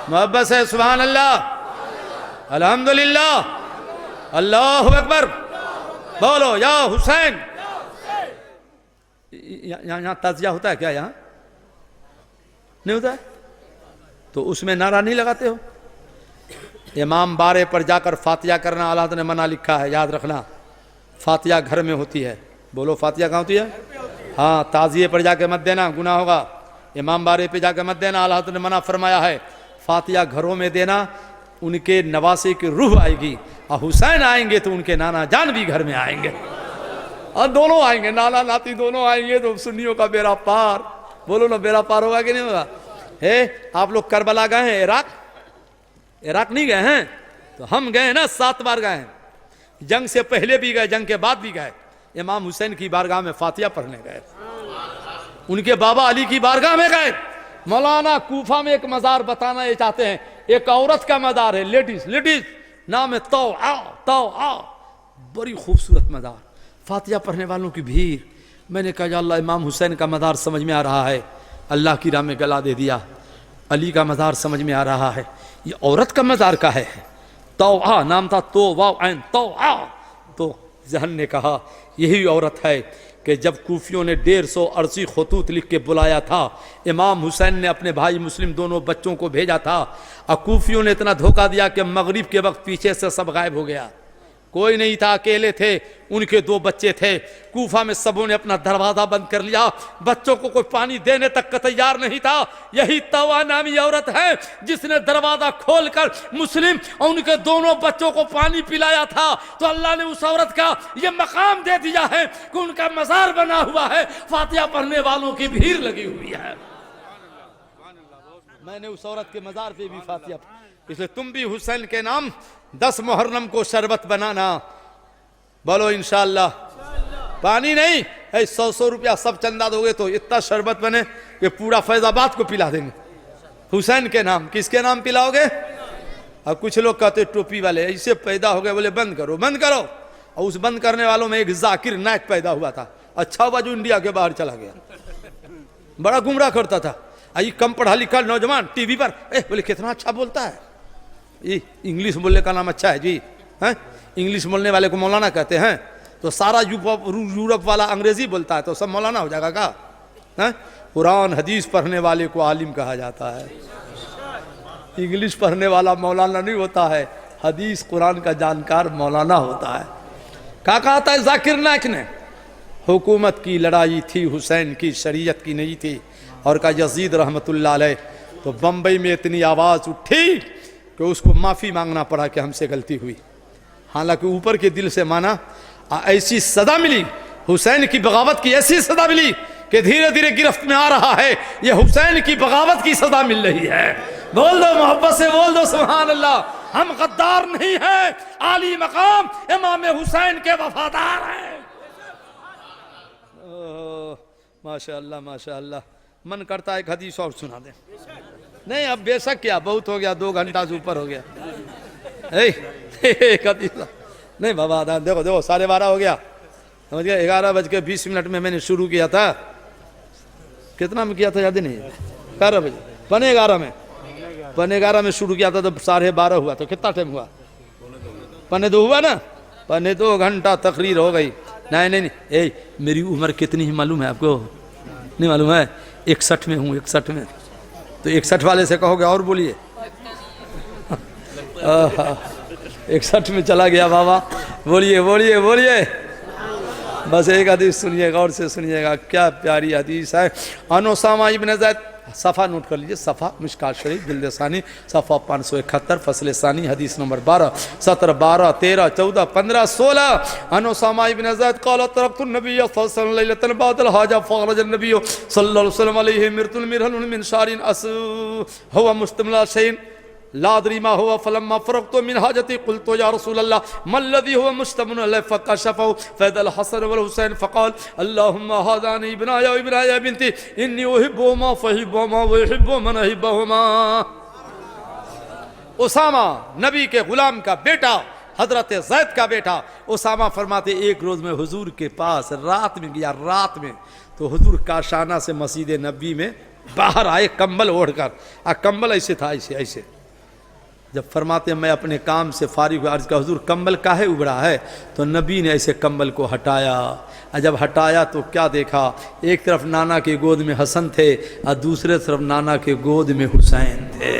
मोहब्बत से सुबहान अल्लाह, अल्हम्दुलिल्लाह, अल्लाह अकबर बोलो या हुसैन। यहाँ ताजिया होता है क्या? यहाँ नहीं होता है? तो उसमें नारा नहीं लगाते हो? इमाम बारे पर जाकर फातिया करना अल्लाह ने मना लिखा है, याद रखना। फातिया घर में होती है। बोलो फातिया कहाँ होती है? हाँ, ताजिए पर जाके मत देना, गुनाह होगा। इमाम बारे पे जाके मत देना, अल्लाह ने मना फरमाया है। फातिया घरों में देना, उनके नवासे की रूह आएगी। और हुसैन आएंगे तो उनके नाना जान भी घर में आएंगे, और दोनों आएंगे, नाना नाती दोनों आएंगे, तो सुन्नियों का बेड़ा पार। बोलो ना, बेड़ा पार होगा कि नहीं होगा? आप लोग करबला गए हैं? इराक नहीं गए हैं? तो हम गए ना, 7 बार गए हैं। जंग से पहले भी गए, जंग के बाद भी गए। इमाम हुसैन की बारगाह में फातिया पढ़ने गए, उनके बाबा अली की बारगाह में गए। मौलाना कूफा में एक मजार बताना ये चाहते हैं, एक औरत का मजार है, लेडीज नाम है तो आओ, बड़ी खूबसूरत मजार। फातिहा पढ़ने वालों की भीड़। मैंने कहा या अल्लाह, इमाम हुसैन का मज़ार समझ में आ रहा है, अल्लाह की राह में गला दे दिया। अली का मज़ार समझ में आ रहा है, ये औरत का मज़ार का है। तौआ नाम था, तो वाव ऐन तौआ। तो जहन ने कहा यही औरत है कि जब कूफियों ने 150 अर्सी खतूत लिख के बुलाया था, इमाम हुसैन ने अपने भाई मुस्लिम दोनों बच्चों को भेजा था, और कूफियों ने इतना धोखा दिया कि मगरिब के वक्त पीछे से सब गायब हो गया, कोई नहीं था, अकेले थे, उनके 2 बच्चे थे। कूफा में सबों ने अपना दरवाज़ा बंद कर लिया, बच्चों को कोई पानी देने तक का तैयार नहीं था। यही तवा नामी औरत है जिसने दरवाज़ा खोलकर मुस्लिम और उनके दोनों बच्चों को पानी पिलाया था। तो अल्लाह ने उस औरत का ये मकाम दे दिया है कि उनका मज़ार बना हुआ है, फातिहा पढ़ने वालों की भीड़ लगी हुई है। मैंने उस औरत के मज़ार पे भी फातिहा, इसलिए तुम भी हुसैन के नाम 10 मुहर्रम को शरबत बनाना, बोलो इंशाअल्लाह। पानी नहीं है, 100 रुपया सब चंदा दोगे तो इतना शरबत बने कि पूरा फैजाबाद को पिला देंगे हुसैन के नाम। किसके नाम पिलाओगे? अब कुछ लोग कहते टोपी वाले ऐसे पैदा हो गए, बोले बंद करो बंद करो। और उस बंद करने वालों में एक जाकिर नायक पैदा हुआ था, अच्छा हुआ जो इंडिया के बाहर चला गया, बड़ा गुमराह करता था। आई कम पढ़ा लिखा नौजवान टीवी पर बोले कितना अच्छा बोलता है, ये इंग्लिश बोलने का नाम अच्छा है जी, हैं? इंग्लिश बोलने वाले को मौलाना कहते हैं, तो सारा यूरोप वाला अंग्रेजी बोलता है तो सब मौलाना हो जाएगा का? हैं? कुरान हदीस पढ़ने वाले को आलिम कहा जाता है, इंग्लिश पढ़ने वाला मौलाना नहीं होता है, हदीस कुरान का जानकार मौलाना होता है। क्या कहता है जाकिर नायक ने? हुकूमत की लड़ाई थी, हुसैन की शरीयत की नहीं थी। और का यजीद रहमतुल्लाह अलैह, तो बम्बई में इतनी आवाज़ उठी कि उसको माफ़ी मांगना पड़ा कि हमसे गलती हुई। हालांकि ऊपर के दिल से माना, ऐसी सदा मिली हुसैन की बगावत की, ऐसी सदा मिली कि धीरे धीरे गिरफ्त में आ रहा है, ये हुसैन की बगावत की सदा मिल रही है। बोल दो मोहब्बत से, बोल दो सुभान अल्लाह। हम गद्दार नहीं हैं, आली मकाम इमाम हुसैन के वफादार हैं। माशाअल्लाह माशाअल्लाह। मन करता है एक हदीस और सुना दे। नहीं अब बेशक क्या, बहुत हो गया, 2 घंटा से ऊपर हो गया। एक हदीस नहीं बाबा, देखो देखो 12:30 हो गया, समझ गया। 11:20 में मैंने शुरू किया था, कितना में किया था याद ही नहीं, 11 बजे, 11:15 में शुरू किया था, तो 12:30 हुआ, तो कितना टाइम हुआ? 2:15 हुआ ना, 2 घंटा तकरीर हो गई। नहीं नहीं नहीं, मेरी उम्र कितनी है मालूम है आपको? नहीं मालूम है? 61 में हूँ, 61 में। तो 61 वाले से कहोगे और बोलिए 61 में चला गया बाबा, बोलिए बोलिए बोलिए। बस एक हदीस सुनिएगा, और से सुनिएगा, क्या प्यारी हदीस है। अनुसामा इब्न ज़ैद, सफ़ा नोट कर लीजिए, सफ़ा मिशकात शरीफ जिल्द सानी, सफ़ा 571, फसल सानी, हदीस नंबर 12, 17, 12, 13, 14, 15, 16। अनुसामा इब्न ज़ैद क़ाल तरक़्तु नबी सल्लल्लाहु अलैहि वसल्लम लैलतन बअदल हाजा फ़ख़रज नबी सल्लल्लाहु अलैहि वसल्लम अलैहि मिरतुल मिरहल मिन शारिन अस हुवा मुस्तमिल शैन लादरी मा हुआ फलम्मा फ़रग़्तु मिन हाजती क़ुल्तु या रसूलल्लाह मल्लज़ी हुवा मुस्तमिन अलैहि फ़कशफ़हु फ़ैदल हसन वल हुसैन फ़क़ाल अल्लाहुम्मा हाज़ानी इब्नाया इब्नाया बिन्ती इन्नी उहिब्बुहुमा फ़हिब्बुहुमा व युहिब्बु मन अहिब्बहुमा। उसामा नबी के गुलाम का बेटा, हजरत ज़ैद का बेटा उसामा फरमाते, एक रोज़ में हुजूर के पास रात में गया, रात में तो हुजूर काशाना से मस्जिद नबी में बाहर आए कंबल ओढ़कर, कंबल ऐसे था, ऐसे ऐसे। जब फरमाते मैं अपने काम से फारिग हुआ, अर्ज़ का हुजूर कंबल काहे उबड़ा है? तो नबी ने ऐसे कंबल को हटाया, और जब हटाया तो क्या देखा, एक तरफ नाना के गोद में हसन थे और दूसरे तरफ नाना के गोद में हुसैन थे।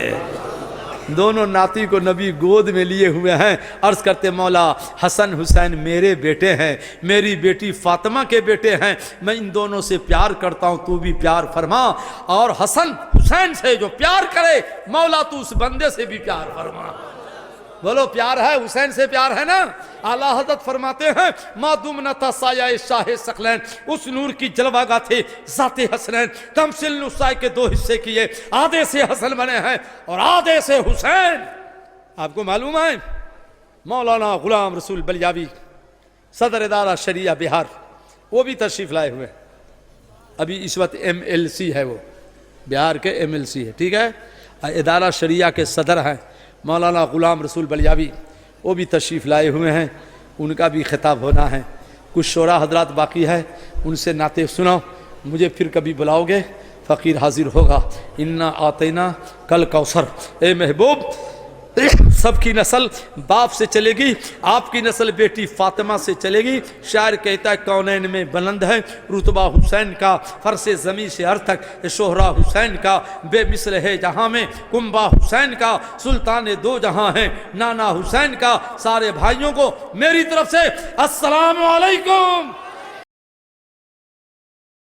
दोनों नाती को नबी गोद में लिए हुए हैं। अर्ज़ करते मौला हसन हुसैन मेरे बेटे हैं, मेरी बेटी फातिमा के बेटे हैं, मैं इन दोनों से प्यार करता हूँ, तू भी प्यार फरमा। और हसन हुसैन से जो प्यार करे मौला तू उस बंदे से भी प्यार फरमा। बोलो प्यार है, हुसैन से प्यार है ना। आला हज़रत फरमाते हैं मादुम न तसाया शाह सकलैन, उस नूर की जलवागा थे ज़ाते हसनैन, तमसिल नुसाई के 2 हिस्से किए, आधे से हसन बने हैं और आधे से हुसैन। आपको मालूम है मौलाना गुलाम रसूल बलियावी सदर इदारा शरिया बिहार, वो भी तशरीफ़ लाए हुए, अभी इस वक्त MLC है, वो बिहार के MLC है, ठीक है। इदारा शरिया के सदर हैं मौलाना गुलाम रसूल बलियावी, वो भी तशरीफ़ लाए हुए हैं, उनका भी खिताब होना है। कुछ शोरा हजरात बाकी है, उनसे नाते सुनाओ, मुझे फिर कभी बुलाओगे, फ़कीर हाजिर होगा। इन्ना आतेना कल कौसर। ए महबूब, सबकी नस्ल बाप से चलेगी, आपकी नस्ल बेटी फातिमा से चलेगी। शायर कहता है कौनैन में बुलंद है रुतबा हुसैन का, फरसे ज़मीं से हर तक शोहरा हुसैन का, बेमिसल है जहाँ में कुंबा हुसैन का, सुल्तान दो जहाँ है नाना हुसैन का। सारे भाइयों को मेरी तरफ से अस्सलाम वालेकुम।